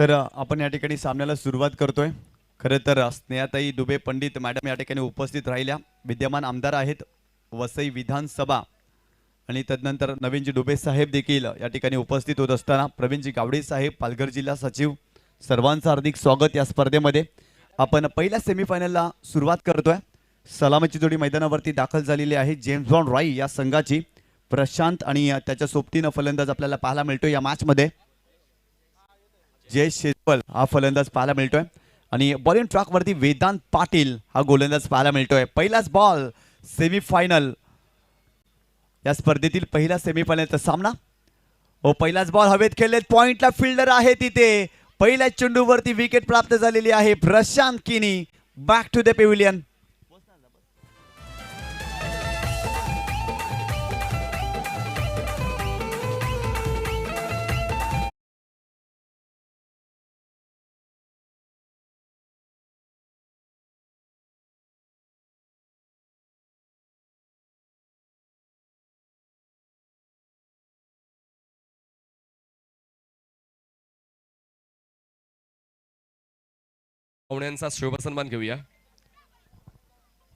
तर आपण या ठिकाणी सामन्याला सुरुवात करतोय। खरं तर स्नेहाताई दुबे पंडित मॅडम या ठिकाणी उपस्थित राहिल्या, विद्यमान आमदार आहेत वसई विधानसभा आणि तदनंतर नवीनजी डुबे साहेब देखील या ठिकाणी उपस्थित होत असताना प्रवीणजी गावडे साहेब पालघर जिल्हा सचिव सर्वांचं हार्दिक स्वागत या स्पर्धेमध्ये। आपण पहिल्या सेमीफायनलला सुरुवात करतोय। सलामीची जोडी मैदानावरती दाखल झालेली आहे जेम्स बॉन्ड रॉय या संघाची। प्रशांत आणि त्याच्या सोबतीनं फलंदाज आपल्याला पाहायला मिळतो या मॅच मध्ये। जय शेजवल हा फलंदाज पाहायला मिळतोय आणि बॉलिंग ट्रॅक वरती वेदांत पाटील हा गोलंदाज पाहायला मिळतोय। पहिलाच बॉल सेमीफायनल या स्पर्धेतील पहिला सेमीफायनलचा सामना। पहिलाच बॉल हवेत खेळलेत, पॉइंटला फिल्डर आहे तिथे। पहिल्या चेंडूवरती विकेट प्राप्त झालेली आहे Prashant Kini. Back to the pavilion. पाहुण्यांचा शुभसन्मान घेऊया।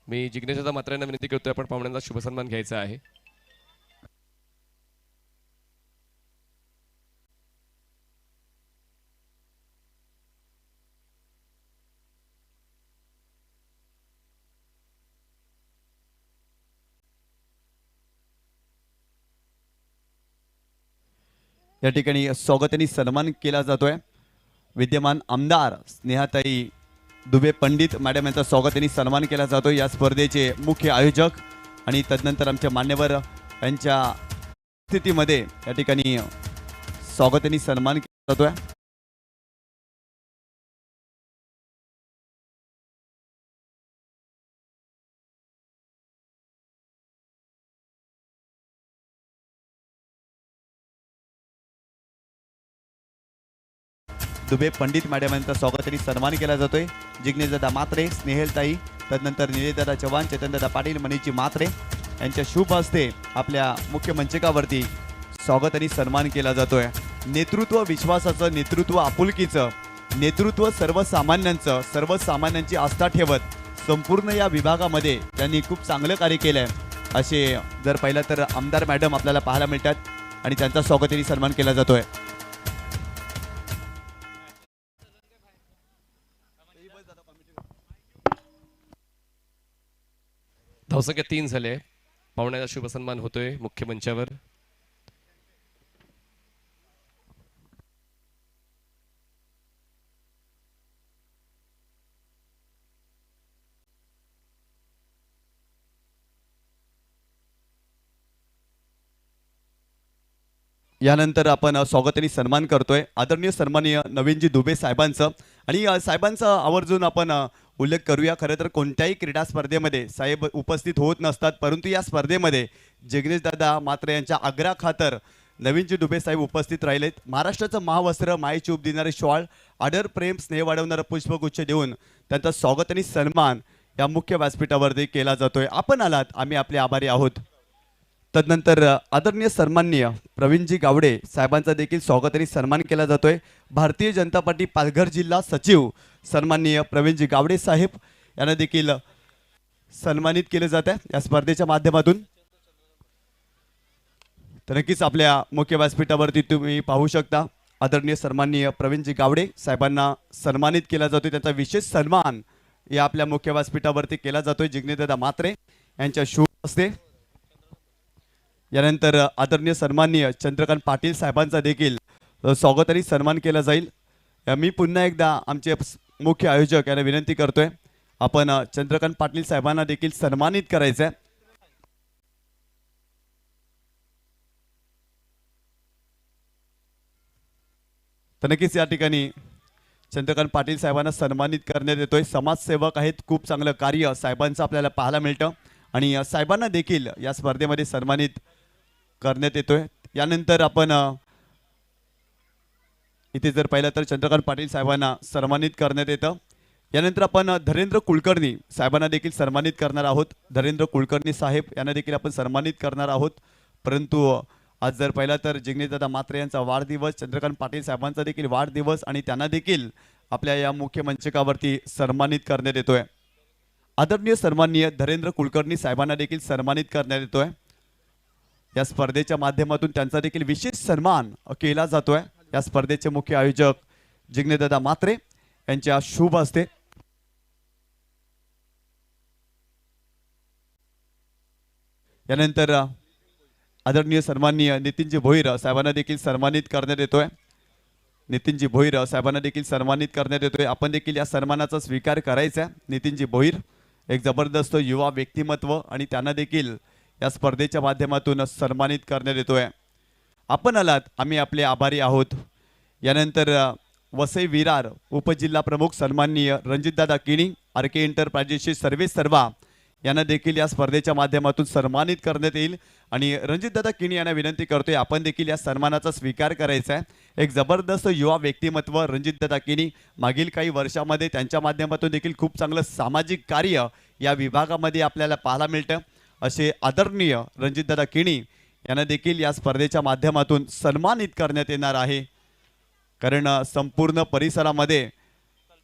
मी जिग्नेश मात्रेंना विनंती करतोय आपण पाहुण्यांचा शुभसन्मान घ्यायचा आहे। या ठिकाणी स्वागत आणि सन्मान केला जातोय। विद्यमान आमदार स्नेहाताई दुबे पंडित मॅडम यांचा स्वागत आणि सन्मान केला जातो। या स्पर्धेचे मुख्य आयोजक आणि तदनंतर आमचे मान्यवर यांच्या स्थितीमध्ये या ठिकाणी स्वागत आणि सन्मान केला जातोय। दुबे पंडित मॅडम यांचा स्वागत आणि सन्मान केला जातोय। जिग्नेशदादा मात्रे, स्नेहलताई, तदनंतर निलेशदादा चव्हाण, चेतनदादा पाटील, मनीषजी मात्रे यांच्या शुभ हस्ते आपल्या मुख्य मंचकावरती स्वागत आणि सन्मान केला जातोय। नेतृत्व विश्वासाचं, नेतृत्व आपुलकीचं, नेतृत्व सर्वसामान्यांचं, सर्वसामान्यांची आस्था ठेवत संपूर्ण या विभागामध्ये त्यांनी खूप चांगलं कार्य केलंय असे जर पाहिलं तर आमदार मॅडम आपल्याला पाहायला मिळतात आणि त्यांचा स्वागत आणि सन्मान केला जातोय। धावसंख्या 3 झाले। पाहुण्याचा शुभसन्मान होतोय मुख्य मंचावर। यानंतर आपण स्वागत आणि सन्मान करतोय आदरणीय सन्माननीय नवीनजी दुबे साहेबांचं। आणि साहेबांचा आवर्जून आपण उल्लेख करूया। खरं तर कोणत्याही क्रीडा स्पर्धेमध्ये साहेब उपस्थित होत नसतात, परंतु या स्पर्धेमध्ये जिग्नेशदादा मात्रे यांच्या आग्रहाखातर नवीनजी दुबे साहेब उपस्थित राहिलेत। महाराष्ट्राचं महावस्त्र, मायेची उब देणारे शॉल, आदर प्रेम स्नेह वाढवणारा पुष्पगुच्छ देऊन त्यांचा स्वागत आणि सन्मान या मुख्य व्यासपीठावरती केला जातोय। आपण आलात, आम्ही आपले आभारी आहोत। तदनंतर आदरणीय सन्माननीय प्रवीणजी गावडे साहेबांचा देखील स्वागत आणि सन्मान केला जातोय। भारतीय जनता पार्टी पालघर जिल्हा सचिव सन्माननीय प्रवीणजी गावडे साहेब यांना देखील सन्मानित केले जात आहे या स्पर्धेच्या माध्यमातून। तर नक्कीच आपल्या मुख्य व्यासपीठावरती तुम्ही पाहू शकता आदरणीय सन्माननीय प्रवीणजी गावडे साहेबांना सन्मानित केला जातोय। त्यांचा विशेष सन्मान या आपल्या मुख्य व्यासपीठावरती केला जातोय जिग्नेशदादा मात्रे यांच्या शुभ हस्ते। यानंतर आदरणीय सन्माननीय चंद्रकांत पाटील साहेबांचा देखील स्वागत आणि सन्मान केला जाईल। मी पुन्हा एकदा आमचे मुख्य आयोजक यांना विनंती करतोय आपण चंद्रकांत पाटील साहेबांना देखील सन्मानित करायचंय। तर नक्कीच या ठिकाणी चंद्रकांत पाटील साहेबांना सन्मानित करण्यात येतोय। समाजसेवक आहेत, खूप चांगलं कार्य साहेबांचं आपल्याला पाहायला मिळतं आणि साहेबांना देखील या स्पर्धेमध्ये सन्मानित करण्यात येतोय। यानंतर आपण इथे जर पाहिलं तर चंद्रकांत पाटील साहेबांना सन्मानित करण्यात येतं। यानंतर आपण धरेंद्र कुलकर्णी साहेबांना देखील सन्मानित करणार आहोत। धरेंद्र कुलकर्णी साहेब यांना देखील आपण सन्मानित करणार आहोत, परंतु आज जर पाहिला तर जिग्नेशदादा मात्रे यांचा वाढदिवस, चंद्रकांत पाटील साहेबांचा देखील वाढदिवस आणि त्यांना देखील आपल्या या मुख्य मंचकावरती सन्मानित करण्यात येतोय. आदरणीय सन्माननीय धरेंद्र कुलकर्णी साहेबांना देखील सन्मानित करण्यात येतोय. या स्पर्धेच्या माध्यमातून त्यांचा देखील विशेष सन्मान केला जातोय. या स्पर्धेचे मुख्य आयोजक जिग्नेशदादा मात्रे यांच्या शुभ हस्ते यानंतर आदरणीय सन्माननीय नितीनजी भोईर साहेबांना देखील सन्मानित करण्यात येतोय. नितीनजी भोईर साहेबांना देखील सन्मानित करण्यात येतोय. आपण देखील या सन्मानाचा स्वीकार करायचा आहे. नितीनजी भोईर एक जबरदस्त युवा व्यक्तिमत्व आणि त्यांना देखील या स्पर्धेच्या माध्यमातून सन्मानित करण्यात येतोय. आपण आलात, आम्ही आपले आभारी आहोत. यानंतर वसई विरार उपजिल्हा प्रमुख सन्माननीय रणजितदादा किणी आर के एंटरप्राइजेसचे सर्वे सर्वा यांना देखील या स्पर्धेच्या माध्यमातून सन्मानित करण्यात येईल. आणि रणजितदादा किणी यांना विनंती करतोय आपण देखील या सन्मानाचा स्वीकार करायचा आहे. एक जबरदस्त युवा व्यक्तिमत्व रणजितदादा किणी, मागील काही वर्षामध्ये त्यांच्या माध्यमातून देखील खूप चांगलं सामाजिक कार्य या विभागामध्ये आपल्याला पाहायला मिळतं. असे आदरणीय रणजितदादा किणी यांना देखील या स्पर्धेच्या माध्यमातून सन्मानित करण्यात येणार आहे. कारण संपूर्ण परिसरामध्ये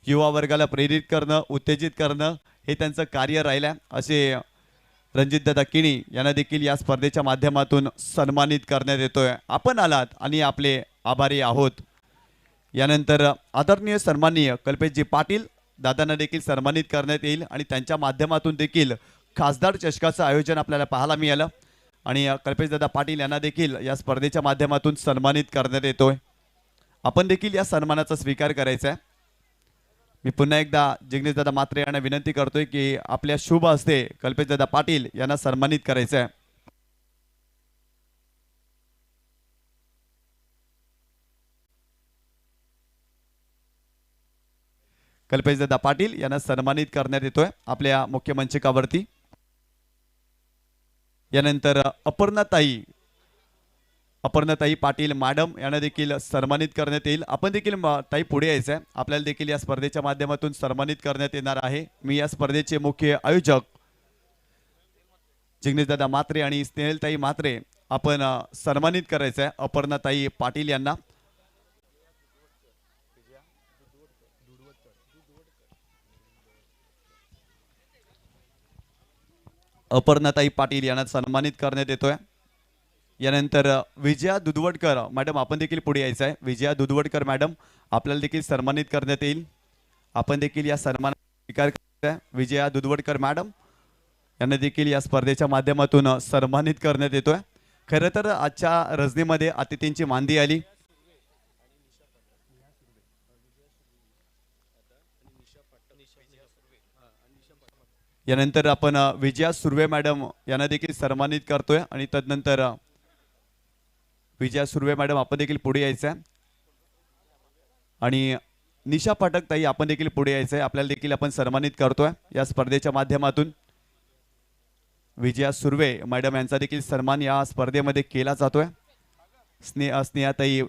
युवा वर्गाला प्रेरित करणं, उत्तेजित करणं हे त्यांचं कार्य राहिलं. असे रणजितदादा किणी यांना देखील या स्पर्धेच्या माध्यमातून सन्मानित करण्यात येतोय. आपण आलात आणि आपले आभारी आहोत. यानंतर आदरणीय सन्माननीय कल्पेशजी पाटील दादांना देखील सन्मानित करण्यात येईल आणि त्यांच्या माध्यमातून देखील खासदार चषकाचं आयोजन आपल्याला पाहायला मिळालं आणि कल्पेशदादा पाटील यांना देखील या स्पर्धेच्या माध्यमातून सन्मानित करण्यात येतोय. आपण देखील या सन्मानाचा स्वीकार करायचा आहे. मी पुन्हा एकदा जिग्नेशदादा मात्रे यांना विनंती करतोय की आपल्या शुभ हस्ते कल्पेशदादा पाटील यांना सन्मानित करायचं आहे. कल्पेशदादा पाटील यांना सन्मानित करण्यात येतोय आपल्या मुख्य मंचकावरती. यानंतर अपर्णाताई पाटील मॅडम यांना देखील सन्मानित करण्यात येईल. आपण देखील ताई पुढे यायचं आहे. आपल्याला देखील या स्पर्धेच्या माध्यमातून सन्मानित करण्यात येणार आहे. मी या स्पर्धेचे मुख्य आयोजक जिग्नेशदादा मात्रे आणि स्नेहलताई मात्रे आपण सन्मानित करायचं आहे अपर्णाताई पाटील यांना. अपर्णाताई पाटील यांना सन्मानित करण्यात येतोय. यानंतर विजया दुधवडकर मॅडम आपण देखील पुढे यायचं आहे. विजया दुधवडकर मॅडम आपल्याला देखील सन्मानित करण्यात येईल. आपण देखील या सन्मानाचा स्वीकार करायचा आहे. विजया दुधवडकर मॅडम यांना देखील या स्पर्धेच्या माध्यमातून सन्मानित करण्यात येतोय. खरं तर आजच्या रजनीमध्ये अतिथींची मांदी आली. यानंतर आपण विजया सुर्वे मॅडम यांना देखील सन्मानित करतोय आणि तदनंतर विजया सुर्वे मॅडम आपण देखील पुढे यायचं आहे आणि निशा पाठक ताई आपण देखील पुढे यायचं आहे. आपल्याला देखील आपण सन्मानित करतोय या स्पर्धेच्या माध्यमातून. विजया सुर्वे मॅडम यांचा देखील सन्मान या स्पर्धेमध्ये केला जातोय. स्नेहाताई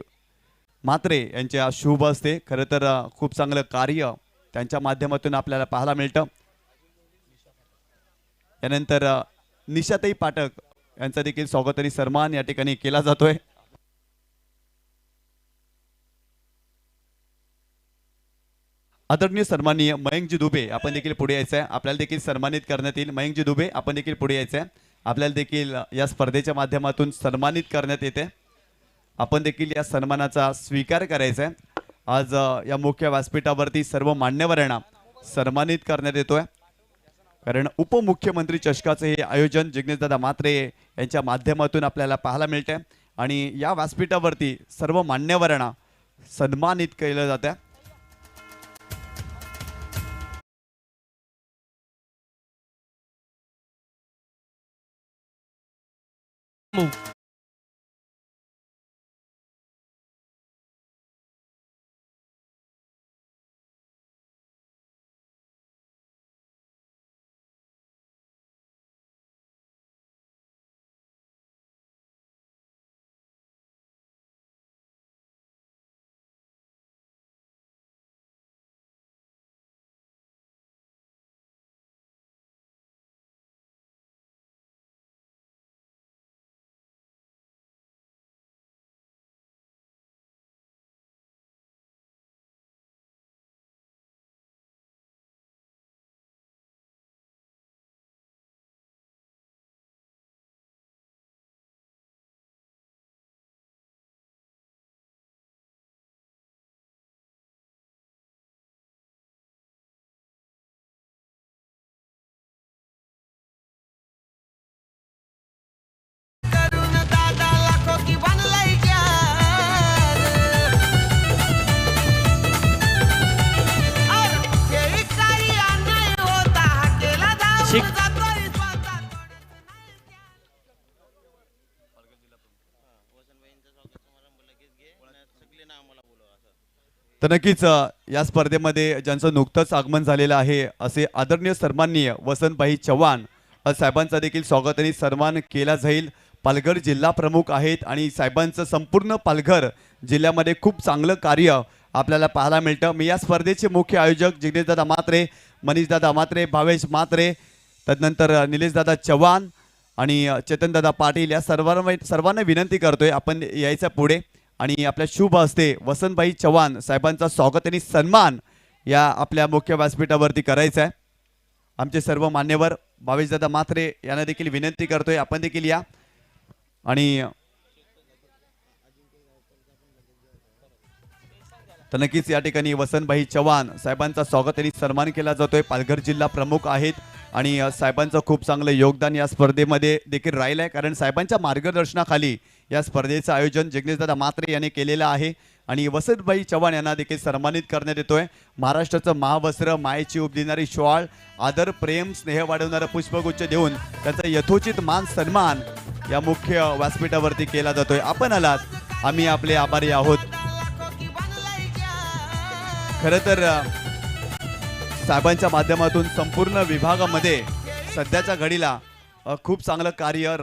मात्रे यांच्या शुभ हस्ते खरं तर खूप चांगलं कार्य त्यांच्या माध्यमातून आपल्याला पाहायला मिळतं. यानंतर निशाताई पाठक यांचा देखील स्वागत आणि सन्मान या ठिकाणी केला जातोय. आदरणीय सन्माननीय मयंकजी दुबे आपण देखील पुढे यायचं आहे. आपल्याला देखील सन्मानित करण्यात येईल. मयंकजी दुबे आपण देखील पुढे यायचं आहे. आपल्याला देखील या स्पर्धेच्या माध्यमातून सन्मानित करण्यात येते. आपण देखील या सन्मानाचा स्वीकार करायचा आहे. आज या मुख्य व्यासपीठावरती सर्व मान्यवरांना सन्मानित करण्यात येतोय. कारण उपमुख्यमंत्री चषकाचे हे आयोजन जिग्नेशदादा मात्रे यांच्या माध्यमातून आपल्याला पाहायला मिळते आणि या व्यासपीठावरती सर्व मान्यवरांना सन्मानित केलं जातं. तर नक्कीच या स्पर्धेमध्ये ज्यांचं नुकतंच आगमन झालेलं आहे असे आदरणीय सन्माननीय वसंतभाई चव्हाण साहेबांचा देखील स्वागत आणि सन्मान केला जाईल. पालघर जिल्हा प्रमुख आहेत आणि साहेबांचं संपूर्ण पालघर जिल्ह्यामध्ये खूप चांगलं कार्य आपल्याला पाहायला मिळतं. मी या स्पर्धेचे मुख्य आयोजक जिग्नेशदादा म्हात्रे, मनीषदादा म्हात्रे, भावेश म्हात्रे, तदनंतर निलेशदादा चव्हाण आणि चेतनदादा पाटील या सर्वांना विनंती करतोय आपण यायचं पुढे आणि आपल्या शुभ हस्ते वसंतभाई चव्हाण साहेबांचा स्वागत आणि सन्मान या आपल्या मुख्य व्यासपीठावरती करायचा आहे. आमचे सर्व मान्यवर भावेशदादा म्हात्रे यांना देखील विनंती करतोय आपण देखील या आणि तर नक्कीच या ठिकाणी वसंतभाई चव्हाण साहेबांचा स्वागत आणि सन्मान केला जातोय. पालघर जिल्हा प्रमुख आहेत आणि साहेबांचं खूप चांगलं योगदान या स्पर्धेमध्ये देखील राहिलं आहे, कारण साहेबांच्या मार्गदर्शनाखाली या स्पर्धेचं आयोजन जिग्नेशदादा म्हात्रे यांनी केलेलं आहे आणि वसंतभाई चव्हाण यांना देखील सन्मानित करण्यात येतोय. महाराष्ट्राचं महावस्त्र, मायेची उब देणारी शॉल, आदर, प्रेम, स्नेह वाढवणारं पुष्पगुच्छ देऊन त्यांचा यथोचित मान सन्मान या मुख्य व्यासपीठावरती केला जातोय. आपण आलात, आम्ही आपले आभारी आहोत. खरं तर साहेबांच्या माध्यमातून संपूर्ण विभागामध्ये सध्याच्या घडीला खूप चांगलं कार्य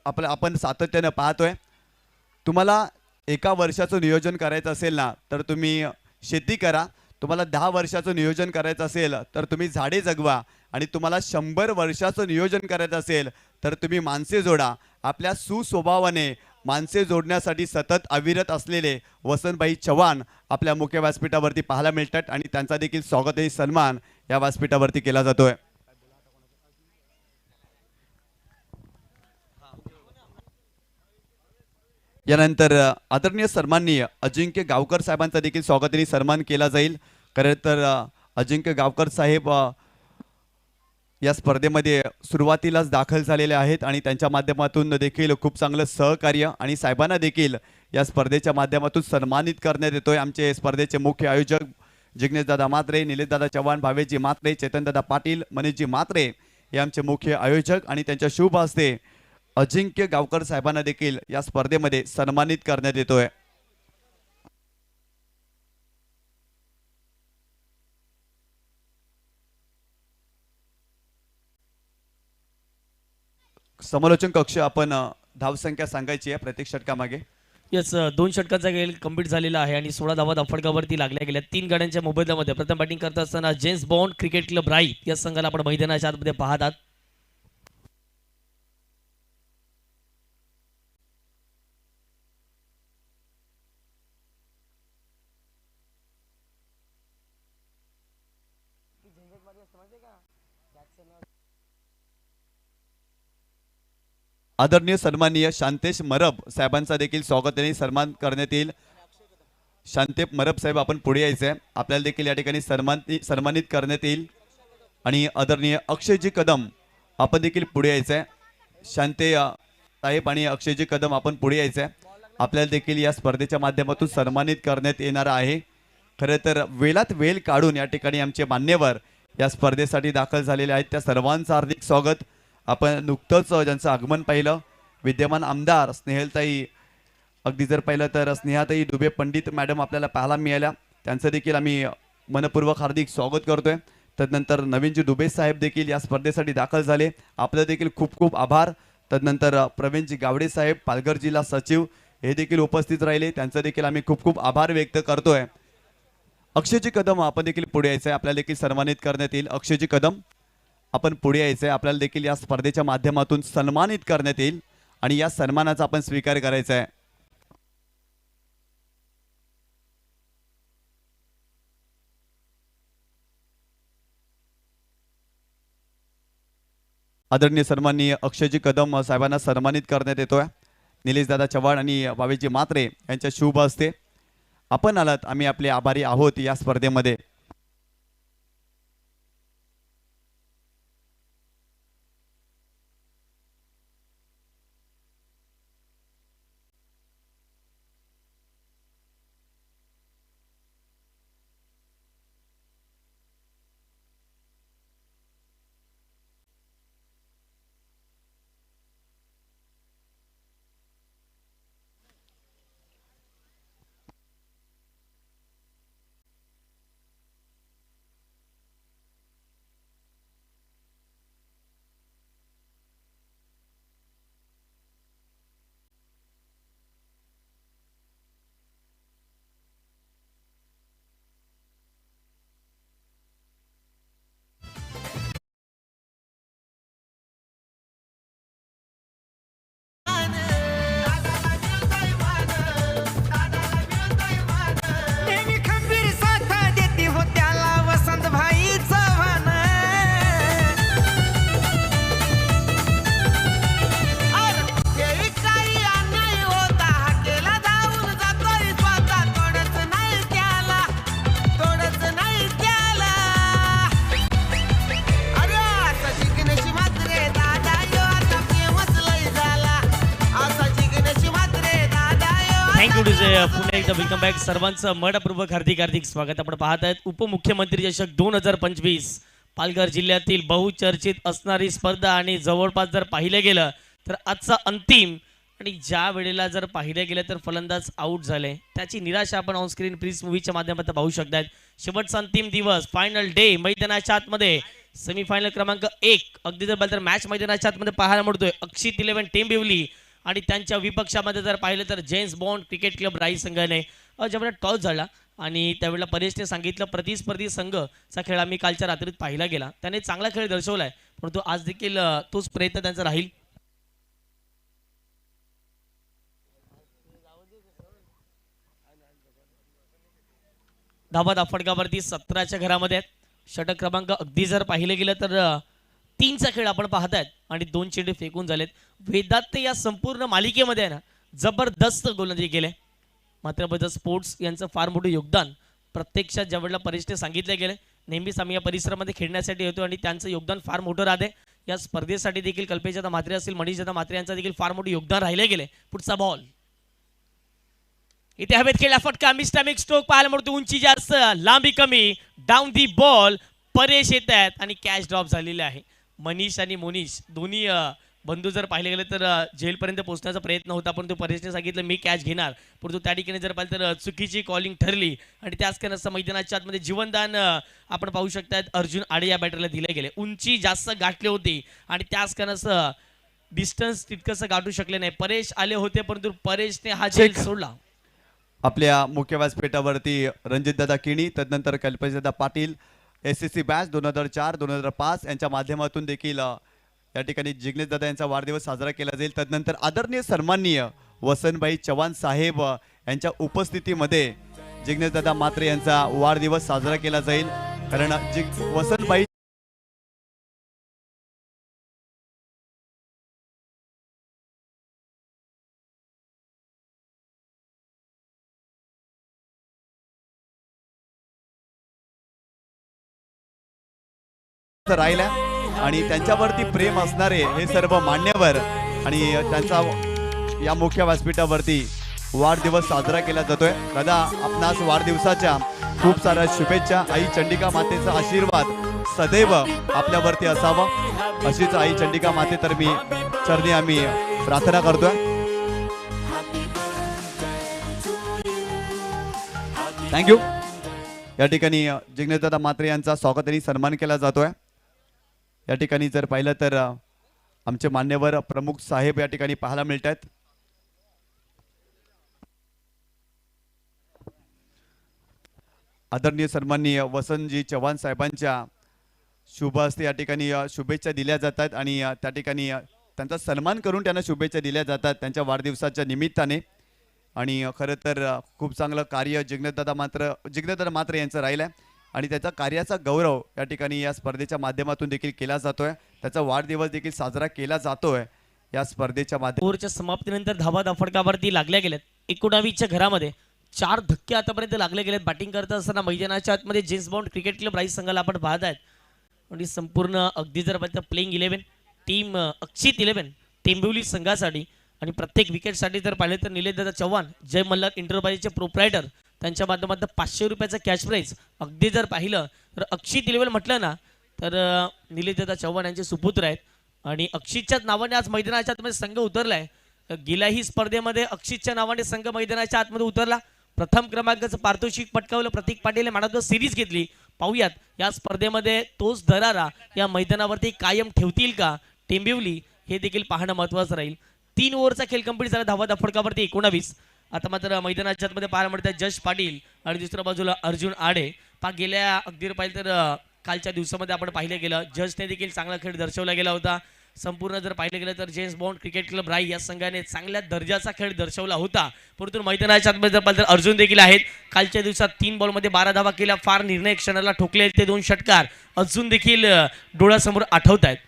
आपण सातत्यानं पाहतोय. तुम्हाला एका वर्षाचं नियोजन करायचं असेल ना तर तुम्ही शेती करा. तुम्हाला 10 वर्षाचं नियोजन करायचं असेल तर तुम्ही झाडे जगवा आणि तुम्हाला 100 वर्षाचं नियोजन करायचं असेल तर तुम्ही माणसे जोडा. आपल्या सुस्वभावाने माणसे जोडण्यासाठी सतत अविरत असलेले वसंतभाई चव्हाण आपल्या मुख्य व्यासपीठावरती पाहायला मिळतात आणि त्यांचा देखील स्वागत आणि सन्मान या व्यासपीठावरती केला जातोय. यानंतर आदरणीय सन्माननीय अजिंक्य गावकर साहेबांचा देखील स्वागत आणि सन्मान केला जाईल. खरं तर अजिंक्य गावकर साहेब या स्पर्धेमध्ये सुरुवातीलाच दाखल झालेले आहेत आणि त्यांच्या माध्यमातून देखील खूप चांगलं सहकार्य आणि साहेबांना देखील या स्पर्धेच्या माध्यमातून सन्मानित करण्यात येतोय. आमचे स्पर्धेचे मुख्य आयोजक जिग्नेशदादा म्हात्रे, निलेशदादा चव्हाण, भावेशजी म्हात्रे, चेतनदादा पाटील, मनीषजी म्हात्रे हे आमचे मुख्य आयोजक आणि त्यांच्या शुभ हस्ते अजिंक्य गावकर साहेबांना देखील या स्पर्धेमध्ये सन्मानित करण्यात येतोय. समालोचन कक्ष आपण धावसंख्या सांगायची आहे प्रत्येक षटकामागे. येस, 2 षटकांचा खेळ कंप्लीट झालेला आहे आणि 16 धावा फटकावरती लागल्या गेल्या 3 गाड्यांच्या मोबदल्यामध्ये. प्रथम बॅटिंग करत असताना जेम्स बॉन्ड क्रिकेट क्लब राई या संघाला आपण मैदानाच्या आतमध्ये पाहत आहात. आदरणीय सन्माननीय शांतेश मरब साहेबांचा देखील स्वागत आणि सन्मान करण्यात येईल. शांते मरब साहेब आपण पुढे यायचे आहे, आपल्याला देखील या ठिकाणी सन्मानित करण्यात येईल. आणि आदरणीय अक्षयजी कदम आपण देखील पुढे यायचं आहे. शांते साहेब आणि अक्षयजी कदम आपण पुढे यायचं आहे, आपल्याला देखील या स्पर्धेच्या माध्यमातून सन्मानित करण्यात येणार आहे. खरं तर वेळात वेळ काढून या ठिकाणी आमचे मान्यवर या स्पर्धेसाठी दाखल झालेले आहेत, त्या सर्वांचं हार्दिक स्वागत. आपण नुकतंच ज्यांचं आगमन पाहिलं, विद्यमान आमदार स्नेहलताई, अगदी जर पाहिलं तर स्नेहाताई दुबे पंडित मॅडम आपल्याला पाहायला मिळाल्या, त्यांचं देखील आम्ही मनपूर्वक हार्दिक स्वागत करतोय. तदनंतर नवीनजी दुबे साहेब देखील या स्पर्धेसाठी दाखल झाले, आपलं देखील खूप खूप आभार. तदनंतर प्रवीणजी गावडे साहेब पालघर जिल्हा सचिव हे देखील उपस्थित राहिले, त्यांचं देखील आम्ही खूप खूप आभार व्यक्त करतोय. अक्षयजी कदम आपण देखील पुढे यायचं आहे, आपल्याला देखील सन्मानित करण्यात येईल. अक्षयजी कदम आपण पुढे यायचं आहे, आपल्याला देखील या स्पर्धेच्या माध्यमातून सन्मानित करण्यात येईल आणि या सन्मानाचा आपण स्वीकार करायचा आहे. आदरणीय सन्माननीय अक्षयजी कदम साहेबांना सन्मानित करण्यात येतोय. निलेशदादा चव्हाण आणि भावेशजी म्हात्रे यांच्या शुभ हस्ते. आपण आलात, आम्ही आपले आभारी आहोत या स्पर्धेमध्ये. पुन्हा एकदा वेलकम बॅक. सर्वांचं मनपूर्वक हार्दिक हार्दिक स्वागत. आपण पाहत आहेत उपमुख्यमंत्री चषक 2025 पालघर जिल्ह्यातील बहुचर्चित असणारी स्पर्धा. आणि जवळपास जर पाहिलं गेलं तर आजचा अंतिम आणि ज्या वेळेला जर पाहिलं गेलं तर फलंदाज आऊट झाले, त्याची निराशा आपण ऑन स्क्रीन प्रिन्स मूवीच्या माध्यमातून पाहू शकतात. शेवटचा अंतिम दिवस, फायनल डे. मैदानाच्या आतमध्ये सेमीफायनल क्रमांक 1 अगदी जर तर मॅच मैदानाच्या आतमध्ये पाहायला मिळतोय. अक्षित 11 टेंबिवली आणि त्यांच्या विपक्षामध्ये जर पाहिलं तर जेम्स बॉन्ड क्रिकेट क्लब राई संघाने ज्यावेळेला टॉस झाला आणि त्यावेळेला परेशने सांगितलं प्रतिस्पर्धी संघचा खेळ आम्ही कालच्या रात्रीत पाहिला गेला, त्याने चांगला खेळ दर्शवलाय, परंतु आज देखील तोच प्रयत्न त्यांचा राहील. धाबा फटकावरती 17च्या घरामध्ये आहेत. षटक क्रमांक अगदी जर पाहिलं गेलं तर 3चा खेळ आपण पाहत आहेत आणि 2 चेंडू फेकून झालेत. वेदांत या संपूर्ण मालिकेमध्ये आहे ना जबरदस्त गोलंदाजी केले. मात्र बजाज स्पोर्ट्स यांचं फार मोठं योगदान प्रत्यक्षात ज्यावेळेला परेशने सांगितले गेले, नेहमीच आम्ही या परिसरामध्ये खेळण्यासाठी येतो आणि त्यांचं योगदान फार मोठं राहते. या स्पर्धेसाठी देखील कल्पेशदा म्हात्रे असतील, मनीषदा म्हात्रे यांचं देखील फार मोठं योगदान राहिले गेले. पुढचा बॉल इथे हवेत खेळला, फटका मिस्टॅमिक स्ट्रोक पाहायला मिळतो. उंची जास्त लांबी कमी, डाऊन दी बॉल. परेश येत आहेत आणि कॅच ड्रॉप झालेले आहे. मनीष आणि मोनिश दोन्ही बंधू जर पाहिले गेले तर जेलपर्यंत पोहोचण्याचा प्रयत्न होता, परंतु परेशने सांगितलं मी कॅच घेणार, परंतु त्या ठिकाणी जर पाहिलं तर चुकीची कॉलिंग ठरली आणि त्याच कारणास्तव मैदानाच्या आतमध्ये जीवनदान आपण पाहू शकतात अर्जुन आडे या बॅटरला दिले गेले. उंची जास्त गाठली होती आणि त्याच कारणास्तव डिस्टन्स तितकंसं गाठू शकले नाही. परेश आले होते परंतु परेशने हा झेल सोडला. आपल्या मुख्य व्यासपीठावरती रणजितदादा किणी, तदनंतर कल्पेशदादा पाटील, SSC बॅच 2004-2005 यांच्या माध्यमातून देखील या ठिकाणी जिग्नेशदादा यांचा वाढदिवस साजरा केला जाईल. तदनंतर आदरणीय सन्माननीय वसंतभाई चव्हाण साहेब यांच्या उपस्थितीमध्ये जिग्नेशदादा म्हात्रे यांचा वाढदिवस साजरा केला जाईल. कारण वसंतभाई राहिला आणि त्यांच्यावरती प्रेम असणारे हे सर्व मान्यवर आणि त्यांचा या मुख्य व्यासपीठावरती वाढदिवस साजरा केला जातोय. दादा, आपणास वाढदिवसाच्या खूप साऱ्या शुभेच्छा. आई चंडिका मातेचा आशीर्वाद सदैव आपल्यावरती असावं अशीच आई चंडिका माते तर मी चरणी आम्ही प्रार्थना करतोय. थँक्यू. या ठिकाणी जिग्नेशदादा म्हात्रे यांचा स्वागत आणि सन्मान केला जातोय. या ठिकाणी जर पाहिलं तर आमचे मान्यवर प्रमुख साहेब या ठिकाणी पाहायला मिळत आहेत. आदरणीय सन्माननीय वसंतजी चव्हाण साहेबांच्या शुभ हस्ते या ठिकाणी शुभेच्छा दिल्या जातात आणि त्या ठिकाणी त्यांचा सन्मान करून त्यांना शुभेच्छा दिल्या जातात त्यांच्या वाढदिवसाच्या निमित्ताने. आणि खरं तर खूप चांगलं कार्य जिग्नेशदादा म्हात्रे यांचं राहिलं आहे आणि त्याचा कार्याचा गौरव या ठिकाणी या स्पर्धेच्या माध्यमातून देखील केला जातोय. त्याचा वाढदिवस देखील साजरा केला जातोय या स्पर्धेच्या माध्यमातून. ओव्हरच्या समाप्तीनंतर धावा फटकावरती लागल्या गेल्यात. 19च्या घरामध्ये 4 धक्के आतापर्यंत लागले गेलेत. बॅटिंग करत असताना मैदानाच्या आतमध्ये जेम्स बॉन्ड क्रिकेट क्लब राई संघाला आपण पाहत आहेत आणि संपूर्ण अगदी जर प्लेइंग 11 टीम अक्षित 11 टेंबिवली संघासाठी आणि प्रत्येक विकेटसाठी जर पाहिले तर निलेशदादा चव्हाण जय मल्हार एंटरप्राइजचे प्रोप्रायटर त्यांच्या माध्यमातून 500 रुपयाचा कॅश प्राईज. अगदी जर पाहिलं तर अक्षित 11 म्हटलं ना तर निलेशदादा चव्हाण यांचे सुपुत्र आहेत आणि अक्षितच्याच नावाने आज मैदानाच्या आतमध्ये संघ उतरलाय. गेल्याही स्पर्धेमध्ये अक्षितच्या नावाने संघ मैदानाच्या आतमध्ये उतरला. प्रथम क्रमांकाचं पारितोषिक पटकावलं. Pratik Patil man of the series घेतली. पाहूयात या स्पर्धेमध्ये तोच दरारा या मैदानावरती कायम ठेवतील का टेंबिवली, हे देखील पाहणं महत्त्वाचं राहील. 3 ओव्हरचा खेळ कंप्लीट झाला. धावा फटकावरती 19. आता मात्र मैदानाच्या आतमध्ये पाहायला मिळतात जश पाटील आणि दुसऱ्या बाजूला अर्जुन आडे. गेल्या अगदी पाहिलं तर कालच्या दिवसामध्ये आपण पाहिलं गेलं जशने देखील चांगला खेळ दर्शवला गेला होता. संपूर्ण जर पाहिलं गेलं तर जेम्स बॉन्ड क्रिकेट क्लब राई या संघाने चांगल्या दर्जाचा खेळ दर्शवला होता. परंतु मैदानाच्या आतमध्ये जर पाहिलं तर अर्जुन देखील आहेत. कालच्या दिवसात 3 बॉलमध्ये 12 धावा केल्या. फार निर्णायक क्षणाला ठोकले ते 2 षटकार अजून देखील डोळ्यासमोर आठवत आहेत.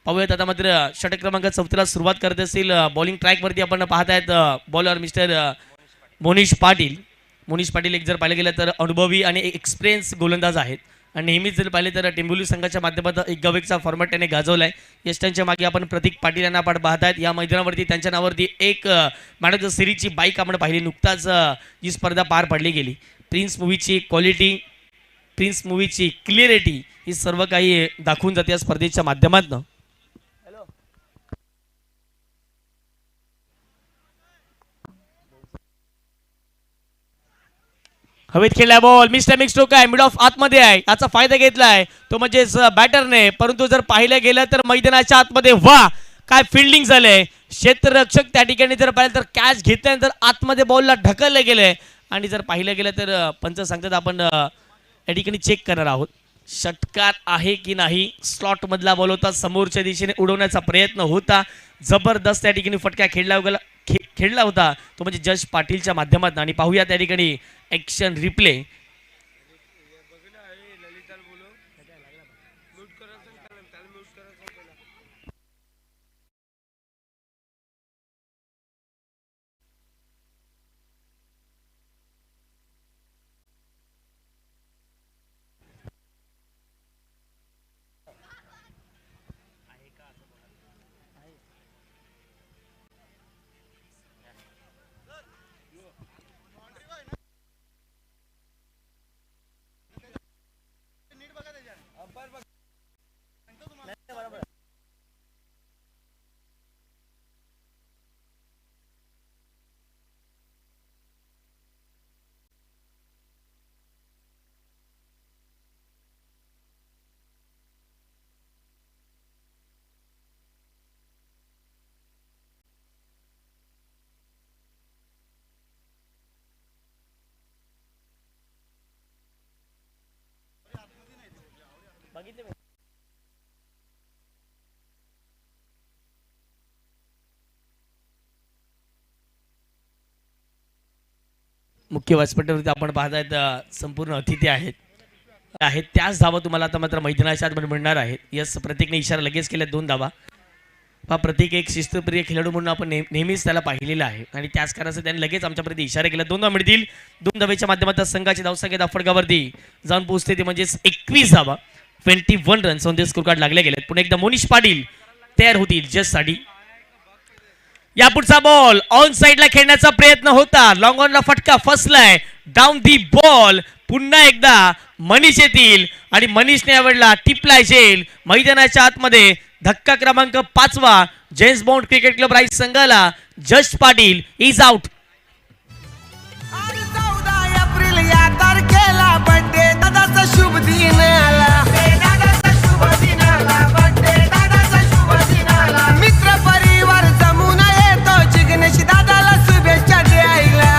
पाहूयात आता मात्र षटक क्रमांक 4 सुरुवात करत असतील. बॉलिंग ट्रॅकवरती आपण पाहत आहेत बॉलर मिस्टर मोनिश पाटील. मोनिश पाटील एक जर पाहिलं गेलं तर अनुभवी आणि एक्सपिरियन्स गोलंदाज आहेत आणि नेहमीच जर पाहिले तर टेंबुली संघाच्या माध्यमातून एक गवेकचा फॉर्मॅट त्याने गाजवलाय. यष्टांच्या मागे आपण प्रतीक पाटील यांना आपण पाहत आहेत. या मैदानावरती त्यांच्या नावावरती एक मॅन ऑफ द सिरीजची बाईक आपण पाहिली. नुकताच जी स्पर्धा पार पडली गेली. प्रिन्स मूवीची क्वालिटी, प्रिन्स मूवीची क्लिअरिटी ही सर्व काही दाखवून जाते या स्पर्धेच्या माध्यमातून. हवेत खेळलाय बॉल, मिस्टर मिक्स टोक आहे, मिड ऑफ आतमध्ये आहे. याचा फायदा घेतलाय तो म्हणजेच बॅटरने. परंतु जर पाहिलं गेलं तर मैदानाच्या आतमध्ये वा काय फिल्डिंग झालंय. क्षेत्ररक्षक त्या ठिकाणी जर पाहिलं तर कॅच घेतल्यानंतर आतमध्ये बॉलला ढकललं गेलंय. आणि जर पाहिलं गेलं तर पंच सांगतात आपण या ठिकाणी चेक करणार आहोत षटकार आहे की नाही. स्लॉट मधला बॉल होता, समोरच्या दिशेने उडवण्याचा प्रयत्न होता. जबरदस्त त्या ठिकाणी फटका खेळला होता तो म्हणजे जज पाटीलच्या माध्यमातून. आणि पाहूया त्या ठिकाणी ॲक्शन रिप्ले. मुख्य व्यासपीठावरती आपण पाहतायत संपूर्ण अतिथी आहेत त्याच धावा तुम्हाला आता मात्र मैदानाच्या आतमध्ये मिळणार आहेत. यस, प्रत्येकने इशारा लगेच केल्या 2 धावा. प्रत्येक एक शिस्तप्रिय खेळाडू म्हणून आपण नेहमीच त्याला पाहिलेलं आहे आणि त्याच कारणाने त्याने लगेच आमच्यापर्यंत इशारा केला. 2 धावा मिळतील. 2 धावेच्या माध्यमातून संघाची धावसंख्या फडकावरती जाऊन पोहोचते ती म्हणजेच 21 धावा. 21 runs on the score card लागले गेलेत. पुन्हा एकदा मोनिश पाटील तयार होतील जजसाठी. या पुढचा बॉल ऑन साइडला खेळण्याचा प्रयत्न होता. लॉंग ऑनला फटका फसलाय. Down the ball. पुन्हा एकदा मनीष येतील आणि मनीषने यावेळेला टिपलाय झेल. मैदानाच्या आतमध्ये धक्का क्रमांक 5वा जेम्स बॉन्ड क्रिकेट क्लब राईस संघाला. जज पाटील इज आउट. 14 एप्रिल या तारखेला बर्थडे दादाचा शुभ दिन आला. दादाचा शुभ दिन आला. बर्थडे दादाचा शुभ दिन आला. मित्र परिवार जमून येतो जिग्नेश दादाला शुभेच्छा द्यायला.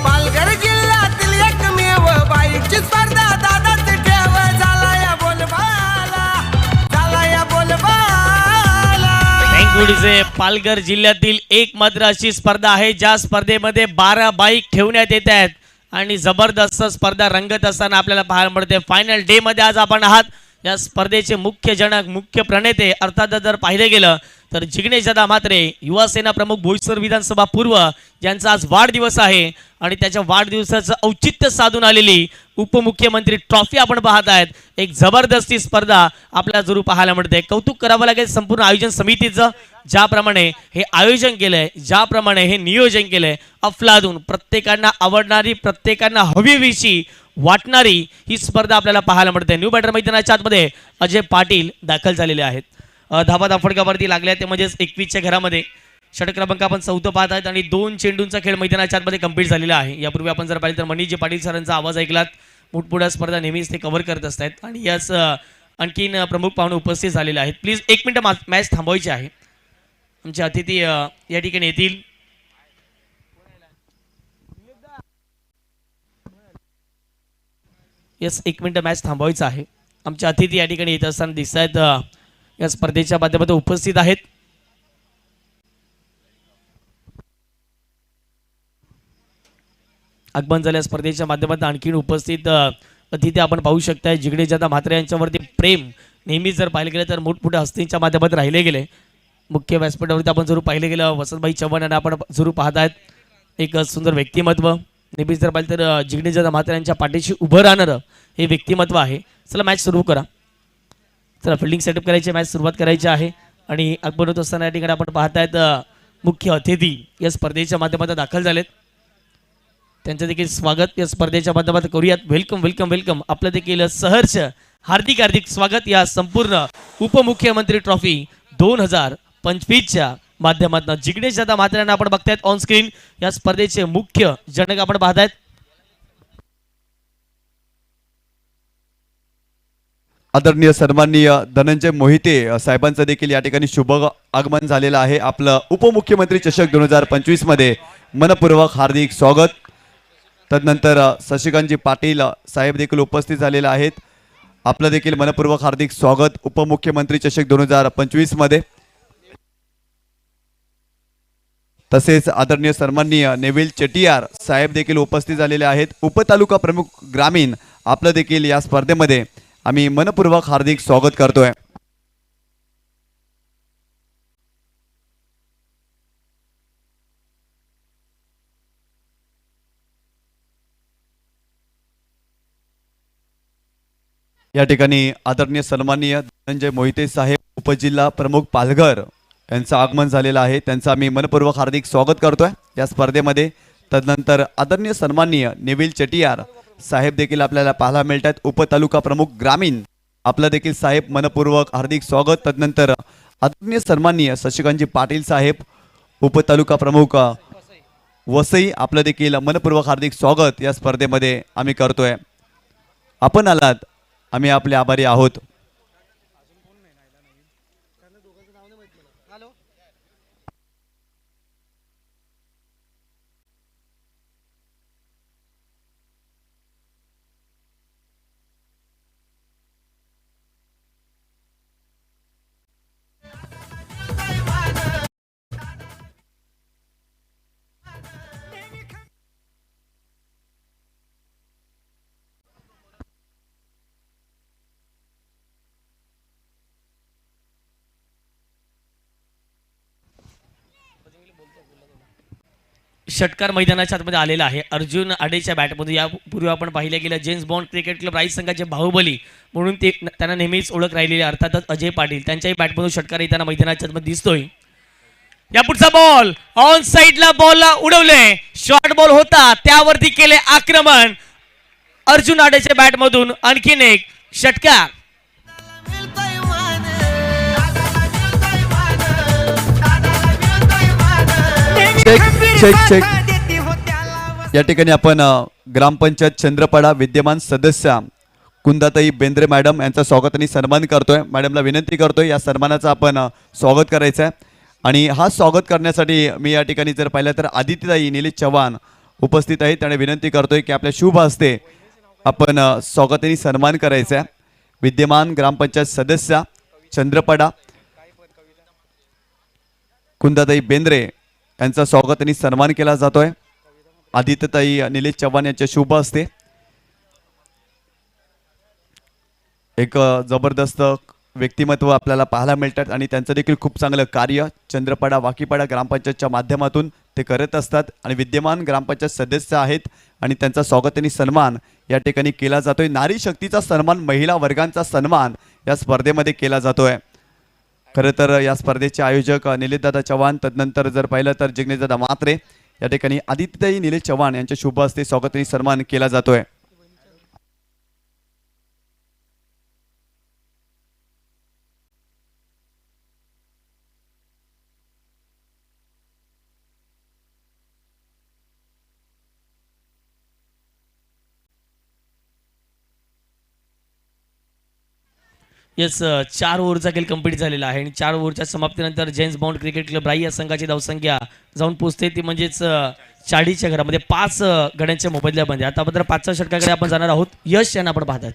पालघर जिल्ह्यातील एकमेव बाईकची स्पर्धा दादाच ठेव. झाला या बोलबाला, झाला या बोलबाला. थँक्यू. पालघर जिल्ह्यातील एकमात्र अशी स्पर्धा आहे ज्या स्पर्धेमध्ये 12 बाईक ठेवण्यात येत आहेत आणि जबरदस्त स्पर्धा रंगत असताना आपल्याला पाहायला मिळते. फायनल डे मध्ये आज आपण आहात. या स्पर्धेचे मुख्य जनक, मुख्य प्रणेते अर्थात जर पाहिलं गेलं तर जिग्नेश दादा म्हात्रे, युवा सेना प्रमुख, बोईसर विधानसभा पूर्व, ज्यांचा आज वाढदिवस आहे आणि त्याच्या वाढदिवसाचं औचित्य साधून आलेली उपमुख्यमंत्री ट्रॉफी आपण पाहत आहेत. एक जबरदस्ती स्पर्धा आपल्याला जरूर पाहायला मिळते. कौतुक करावं लागेल संपूर्ण आयोजन समितीचं, ज्याप्रमाणे हे आयोजन केलंय, ज्याप्रमाणे हे नियोजन केलंय. अफलातून प्रत्येकांना आवडणारी, प्रत्येकांना हवीविषयी वाटणारी ही स्पर्धा आपल्याला पाहायला मिळते. न्यू बॅटर मैदानाच्या आतमध्ये अजय पाटील दाखल झालेले आहेत. धाबा फडकावरती लागल्या ते म्हणजेच 21च्या घरामध्ये. षटक क्रमांक आपण 4 पाहत आहेत आणि 2 चेंडूंचा खेळ मैदानाच्या आतमध्ये कंप्लीट झालेला आहे. यापूर्वी आपण जर पाहिलं तर मनीषजी पाटील सरांचा आवाज ऐकलात. मोठमोठ्या स्पर्धा नेहमीच ते कव्हर करत असतात आणि याच आणखीन प्रमुख पाहुणे उपस्थित झालेले आहेत. प्लीज 1 मिनिट मॅच थांबवायची आहे. आमचे अतिथी या ठिकाणी येतील. यस, 1 मिनिट मॅच थांबवायचं आहे. आमचे अतिथी या ठिकाणी येत असताना दिसत आहेत. या स्पर्धेच्या माध्यमातून उपस्थित आहेत. आगमन झाल्या स्पर्धेच्या माध्यमातून आणखीन उपस्थित अतिथी आपण पाहू शकताय. जिग्नेश दादा म्हात्रे यांच्यावरती प्रेम नेहमीच जर पाहिलं गेलं तर मोठमोठ्या हस्तींच्या माध्यमातून राहिले गेले. मुख्य व्यासपीठावरती आपण जरूर पाहिलं गेलं वसंतभाई चव्हाण यांना आपण जरूर पाहत आहेत. एक सुंदर व्यक्तिमत्व, नेहमीच जर पाहिलं तर जिग्नेशदादा म्हात्रे यांच्या पाठीशी उभं राहणारं हे व्यक्तिमत्व आहे. चला मॅच सुरू करा. चला फिल्डिंग सेटअप करायची, मॅच सुरुवात करायची आहे. आणि अकबर होत असताना या ठिकाणी आपण पाहतायत मुख्य अतिथी या स्पर्धेच्या माध्यमातून दाखल झालेत. त्यांचं देखील स्वागत या स्पर्धेच्या माध्यमातून करूयात. Welcome welcome welcome. आपलं देखील सहर्ष हार्दिक हार्दिक स्वागत या संपूर्ण उपमुख्यमंत्री ट्रॉफी 2025च्या माध्यमातून. जिग्नेशदादा म्हात्रे यांना आपण बघतायत ऑन स्क्रीन. या स्पर्धेचे मुख्य जनक आपण पाहतायत. आदरणीय सन्माननीय धनंजय मोहिते साहेबांचं देखील या ठिकाणी शुभ आगमन झालेलं आहे. आपलं उपमुख्यमंत्री चषक 2025 मध्ये मनपूर्वक हार्दिक स्वागत. तदनंतर शशिकांतजी पाटील साहेब देखील उपस्थित झालेले आहेत. आपलं देखील मनपूर्वक हार्दिक स्वागत उपमुख्यमंत्री चषक 2025 मध्ये. तसेच आदरणीय सन्माननीय नेविल चेटियार साहेब देखील उपस्थित झालेले आहेत. उपतालुका प्रमुख ग्रामीण आपलं देखील या स्पर्धेमध्ये आम्ही मनपूर्वक हार्दिक स्वागत करतोय. या ठिकाणी आदरणीय सन्माननीय धनंजय मोहिते साहेब उपजिल्हा प्रमुख पालघर यांचं आगमन झालेलं आहे. त्यांचं आम्ही मनपूर्वक हार्दिक स्वागत करतोय या स्पर्धेमध्ये. तदनंतर आदरणीय सन्माननीय नेविल चेटियार साहेब देखील आपल्याला पाहायला मिळतात. उपतालुका प्रमुख ग्रामीण आपलं देखील साहेब मनपूर्वक हार्दिक स्वागत. तदनंतर आदरणीय सन्माननीय शशिकांतजी पाटील साहेब उपतालुका प्रमुख वसई आपलं देखील मनपूर्वक हार्दिक स्वागत या स्पर्धेमध्ये आम्ही करतोय. आपण आलात, आम्ही आपले आभारी आहोत. षटकार मैदानाच्या आतमध्ये आलेला आहे. अर्जुन आडेच्या बॅटमधून यापूर्वी आपण पाहिलं गेलं James Bond cricket club rice संघाचे बाहुबली म्हणून ते त्यांना नेहमीच ओळख राहिलेली. अर्थातच अजय पाटील त्यांच्याही बॅटमधून षटकार येताना मैदानाच्या आतमध्ये दिसतोय. या पुढचा बॉल ऑन साइडला बॉलला उडवले. शॉर्ट बॉल होता त्यावरती केले आक्रमण. अर्जुन आडेच्या बॅटमधून आणखीन एक षटकार. मिळतोय मान, दादाला मिळतोय मान, दादाला मिळतोय मान. चेक देती हो त्याला या ठिकाणी आपण ग्रामपंचायत चंद्रपाडा विद्यमान सदस्य कुंदाताई बेंद्रे मॅडम यांचा स्वागत आणि सन्मान करतोय. मॅडमला विनंती करतोय या सन्मानाचं आपण स्वागत करायचं आहे. आणि हा स्वागत करण्यासाठी मी या ठिकाणी जर पाहिलं तर आदित्यताई निलेश चव्हाण उपस्थित आहेत. त्याने विनंती करतोय की आपल्या शुभ हस्ते आपण स्वागत आणि सन्मान करायचा आहे. विद्यमान ग्रामपंचायत सदस्य चंद्रपाडा कुंदाताई बेंद्रे यांचा स्वागत आणि सन्मान केला जातोय. आदित्यताई निलेश चव्हाण यांच्या शुभ हस्ते एक जबरदस्त व्यक्तिमत्व आपल्याला पाहायला मिळतात आणि त्यांचं देखील खूप चांगलं कार्य चंद्रपाडा वाकीपाडा ग्रामपंचायतच्या माध्यमातून ते करत असतात. आणि विद्यमान ग्रामपंचायत सदस्य आहेत आणि त्यांचा स्वागत आणि सन्मान या ठिकाणी केला जातोय. नारी शक्तीचा सन्मान, महिला वर्गांचा सन्मान या स्पर्धेमध्ये केला जातोय. खरं तर या स्पर्धेचे आयोजक निलेशदादा चव्हाण, तदनंतर जर पाहिलं तर जिग्नेशदादा म्हात्रे. या ठिकाणी आदित्यताई निलेश चव्हाण यांच्या शुभ हस्ते स्वागत आणि सन्मान केला जातोय. येस 4 ओव्हरचा खेळ कंप्लीट झालेला आहे आणि 4 ओव्हरच्या समाप्तीनंतर जेम्स बॉन्ड क्रिकेट क्लब राई या संघाची धावसंख्या जाऊन पोहोचते ती म्हणजेच 40च्या घरामध्ये 5 गड्यांच्या मोबदल्यामध्ये. आता आपण 5व्या षटकाकडे आपण जाणार आहोत. यश यांना आपण पाहतात.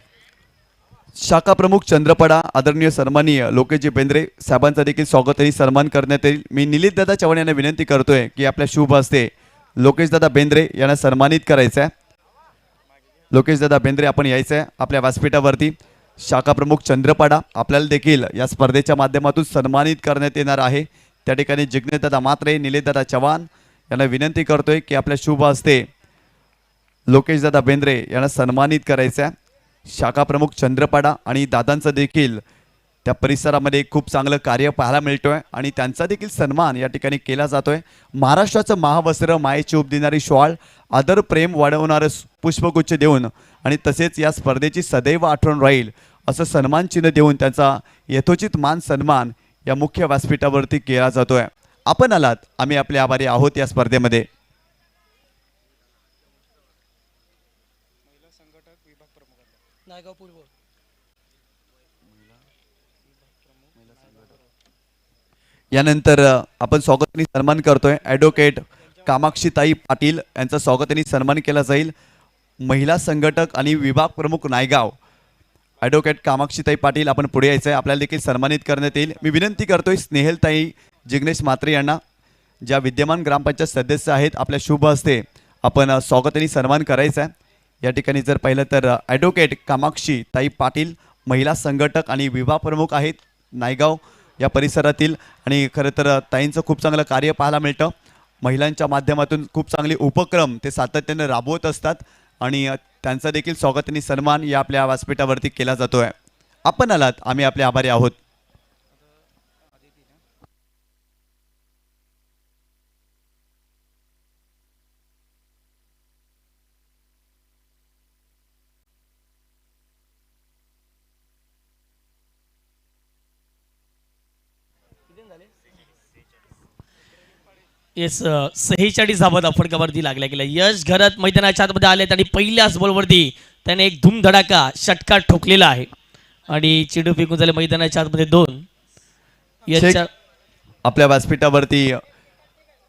शाखा प्रमुख चंद्रपाडा आदरणीय सन्माननीय लोकेशजी बेंद्रे साहेबांचा देखील स्वागत आणि सन्मान करण्यात येईल. मी निलेशदादा चव्हाण यांना विनंती करतोय की आपल्या शुभ हस्ते लोकेशदादा बेंद्रे यांना सन्मानित करायचं आहे. लोकेशदादा बेंद्रे आपण यायचं आहे आपल्या व्यासपीठावरती. शाखा प्रमुख चंद्रपाडा आपल्याला देखील या स्पर्धेच्या माध्यमातून सन्मानित करण्यात येणार आहे. त्या ठिकाणी जिग्नेशदादा म्हात्रे, निलेशदादा चव्हाण यांना विनंती करतोय की आपल्या शुभ हस्ते लोकेशदादा बेंद्रे यांना सन्मानित करायचं आहे. शाखा प्रमुख चंद्रपाडा आणि दादांचं देखील त्या परिसरामध्ये खूप चांगलं कार्य पाहायला मिळतोय आणि त्यांचा देखील सन्मान या ठिकाणी केला जातोय. महाराष्ट्राचं महावस्त्र मायेची उब देणारी शॉल आदर प्रेम वाढवणारं पुष्पगुच्छ देऊन आणि तसेच या स्पर्धेची सदैव आठवण राहील असं सन्मान चिन्ह देऊन त्यांचा यथोचित मान सन्मान या मुख्य व्यासपीठावरती केला जातोय. आपण आलात, आम्ही आपले आभारी आहोत. या स्पर्धेमध्ये यानंतर आपण स्वागताने सन्मान करतोय ॲडव्होकेट कामाक्षीताई पाटील यांचा स्वागताने सन्मान केला जाईल. महिला संघटक आणि विभाग प्रमुख नायगाव ॲडव्होकेट कामाक्षीताई पाटील आपण पुढे यायचं आहे. आपल्याला देखील सन्मानित करण्यात येईल. मी विनंती करतोय स्नेहलताई जिग्नेश म्हात्रे यांना, ज्या विद्यमान ग्रामपंचायत सदस्य आहेत, आपल्या शुभ हस्ते आपण स्वागताने सन्मान करायचा आहे. या ठिकाणी जर पाहिलं तर ॲडव्होकेट कामाक्षीताई पाटील महिला संघटक आणि विभाग प्रमुख आहेत नायगाव या परिसरातील आणि खरं तर ताईंचं खूप चांगलं कार्य पाहायला मिळतं. महिलांच्या माध्यमातून खूप चांगले उपक्रम ते सातत्याने राबवत असतात आणि त्यांचा देखील स्वागताने सन्मान या आपल्या व्यासपीठावरती केला जातोय. आपण आलात, आम्ही आपले आभारी आहोत. येस 46 धावा फटकावरती लागल्या गेल्या. यश घरात मैदानाच्या आतमध्ये आलेत आणि पहिल्याच बॉलवरती त्याने एक धूमधडाका षटकार ठोकलेला आहे आणि चेंडू फेकून झाले मैदानाच्या आतमध्ये 2. यशच्या आपल्या व्यासपीठावरती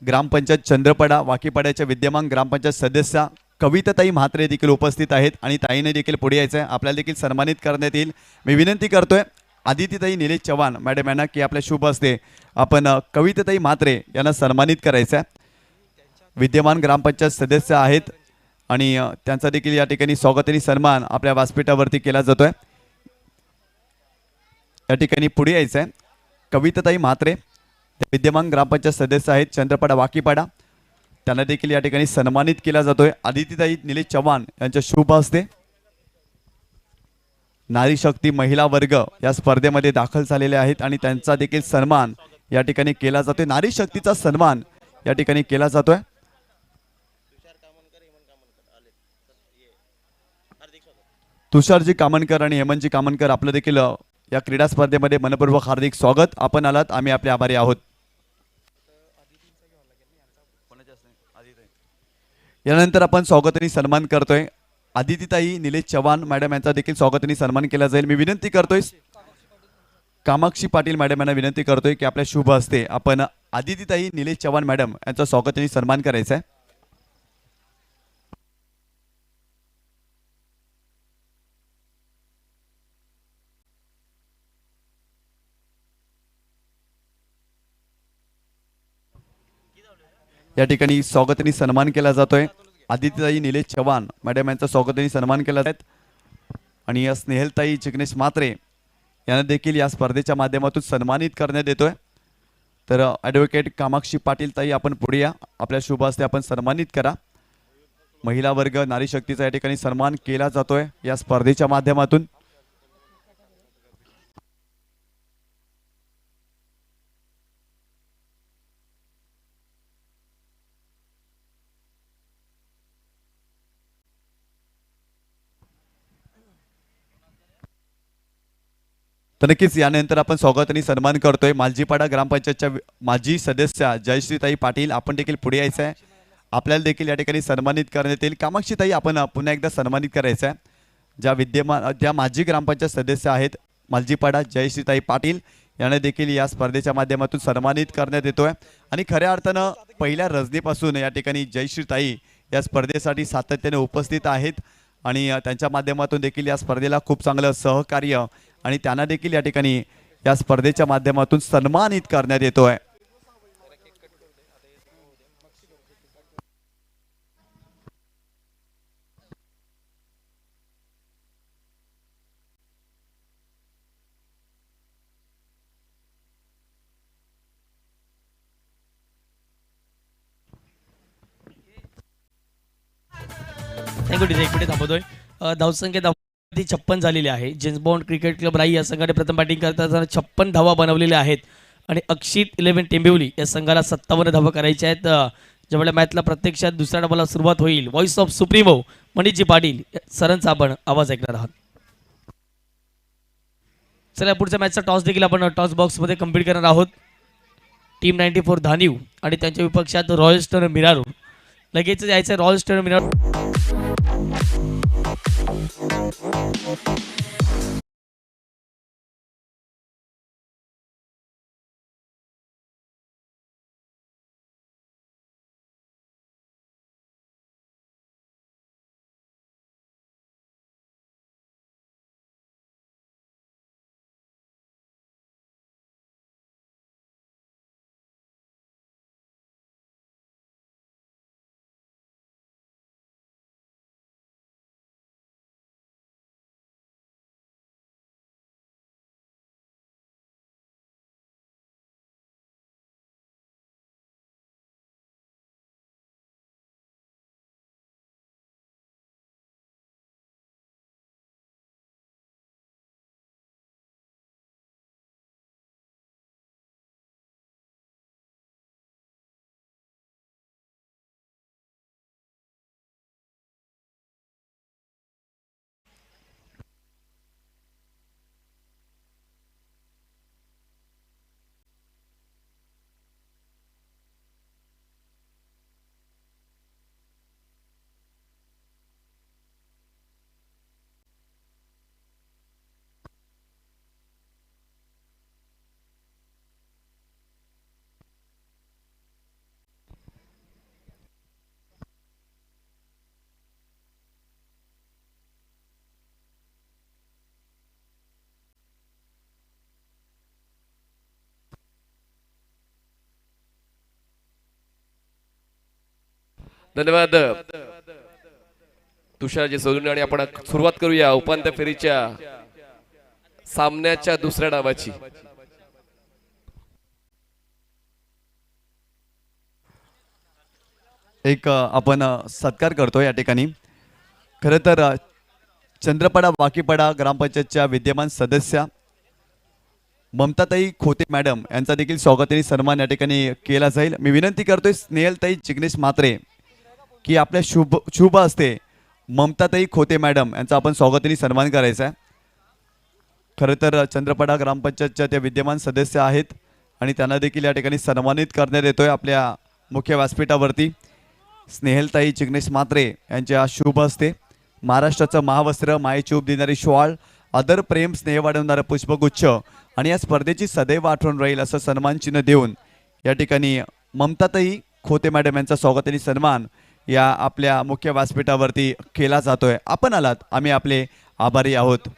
ग्रामपंचायत चंद्रपाडा वाकीपाड्याच्या विद्यमान ग्रामपंचायत सदस्य कविताताई म्हात्रे देखील उपस्थित आहेत आणि ताईने देखील पुढे यायचं आहे. आपल्याला देखील सन्मानित करण्यात येईल. मी विनंती करतोय आदितीताई निलेश चव्हाण मॅडम यांना की आपल्या शुभ हस्ते आपण कविताताई म्हात्रे यांना सन्मानित करायचं आहे. विद्यमान ग्रामपंचायत सदस्य आहेत आणि त्यांचा देखील या ठिकाणी स्वागताने सन्मान आपल्या व्यासपीठावरती केला जातोय. या ठिकाणी पुढे यायचं आहे कविताताई म्हात्रे विद्यमान ग्रामपंचायत सदस्य आहेत चंद्रपाडा वाकीपाडा, त्यांना देखील या ठिकाणी सन्मानित केला जातोय. आदितीताई निलेश चव्हाण यांच्या शुभ हस्ते नारी शक्ती महिला वर्ग या स्पर्धेमध्ये दाखल झालेले आहेत आणि त्यांचा देखील सन्मान या ठिकाणी केला जातोय. नारी शक्तीचा सन्मान या ठिकाणी केला जातोय. तुषारजी कामनकर आणि हेमंतजी कामनकर आपलं देखील या क्रीडा स्पर्धेमध्ये मनपूर्वक हार्दिक स्वागत. आपण आलात, आम्ही आपले आभारी आहोत. यानंतर आपण स्वागताने सन्मान करतोय आदितीताई निलेश चव्हाण मॅडम यांचा देखील स्वागताने सन्मान केला जाईल. मी विनंती करतोय कामाक्षी पाटील मॅडम यांना विनंती करतोय की आपल्या शुभ हस्ते आपण आदितीताई निलेश चव्हाण मॅडम यांचा स्वागताने सन्मान करायचा आहे. या ठिकाणी स्वागताने सन्मान केला जातोय. आदित्यताई निलेश चव्हाण मॅडम यांचा स्वागताने सन्मान केला जात आणि या स्नेहलताई जिग्नेश म्हात्रे यांना देखील या स्पर्धेच्या माध्यमातून सन्मानित करण्यात येतोय. तर ॲडव्होकेट कामाक्षी पाटील ताई आपण पुढे या, आपल्या शुभ हस्ते आपण सन्मानित करा. महिला वर्ग नारी शक्तीचा या ठिकाणी सन्मान केला जातोय या स्पर्धेच्या माध्यमातून. तर नक्कीच यानंतर आपण स्वागताने सन्मान करतोय मालजीपाडा ग्रामपंचायतच्या माजी सदस्य जयश्रीताई पाटील, आपण देखील पुढे यायचं आहे. आपल्याला देखील या ठिकाणी सन्मानित करण्यात येईल. कामाक्षीताई आपण पुन्हा एकदा सन्मानित करायचं आहे. ज्या माजी ग्रामपंचायत सदस्य आहेत मालजीपाडा जयश्रीताई पाटील यांना देखील या स्पर्धेच्या माध्यमातून सन्मानित करण्यात येतोय. आणि खऱ्या अर्थानं पहिल्या रजनीपासून या ठिकाणी जयश्रीताई या स्पर्धेसाठी सातत्याने उपस्थित आहेत आणि त्यांच्या माध्यमातून देखील या स्पर्धेला खूप चांगलं सहकार्य आणि त्यांना देखील या ठिकाणी या स्पर्धेच्या माध्यमातून सन्मानित करण्यात येतोय. Thank you DJ. एक मिनिट थांबवतोय. धावसंख्या 56 झालेली आहे. जेम्स बॉन्ड क्रिकेट क्लब राई या संघाने प्रथम बॅटिंग करताना 56 धावा बनवलेल्या आहेत आणि अक्षित 11 टेंबिवली या संघाला 57 धावा करायच्या आहेत. ज्यावेळेला मॅचला प्रत्यक्षात दुसऱ्या डावाला सुरुवात होईल, voice of supremo Manishji Patil सरांचा आपण आवाज ऐकणार आहात. चला पुढच्या मॅचचा टॉस देखील आपण टॉस बॉक्समध्ये कंप्लीट करणार आहोत. टीम 94 धानीव आणि त्यांच्या विपक्षात रॉयल स्टोन मिरारो. लगेच यायचं रॉयल स्टोन मिरारो. धन्यवाद तुषारजी सोडून आणि आपण सुरुवात करूया उपांत्य फेरीच्या सामन्याच्या दुसऱ्या डावाची. एक आपण सत्कार करतो या ठिकाणी. खरं तर चंद्रपाडा वाकीपाडा ग्रामपंचायतच्या विद्यमान सदस्या ममताताई खोते मॅडम यांचा देखील स्वागताने सन्मान या ठिकाणी केला जाईल. मी विनंती करतोय स्नेहलताई जिग्नेश म्हात्रे की आपल्या शुभ असते ममताताई खोते मॅडम यांचा आपण स्वागताने सन्मान करायचा आहे. खरं तर चंद्रपाडा ग्रामपंचायतच्या त्या विद्यमान सदस्य आहेत आणि त्यांना देखील या ठिकाणी सन्मानित करण्यात येतोय आपल्या मुख्य व्यासपीठावरती. स्नेहलताई जिग्नेश म्हात्रे यांच्या शुभ हस्ते महाराष्ट्राचं महावस्त्र, मायेची उब देणारी शॉल, आदर प्रेम स्नेह वाढवणारं पुष्पगुच्छ आणि या स्पर्धेची सदैव आठवण राहील असं सन्मान चिन्ह देऊन या ठिकाणी ममताताई खोते मॅडम यांचा स्वागताने सन्मान या आपल्या मुख्य व्यासपीठावरती केला जातोय. आपण आलात, आम्ही आपले आभारी आहोत.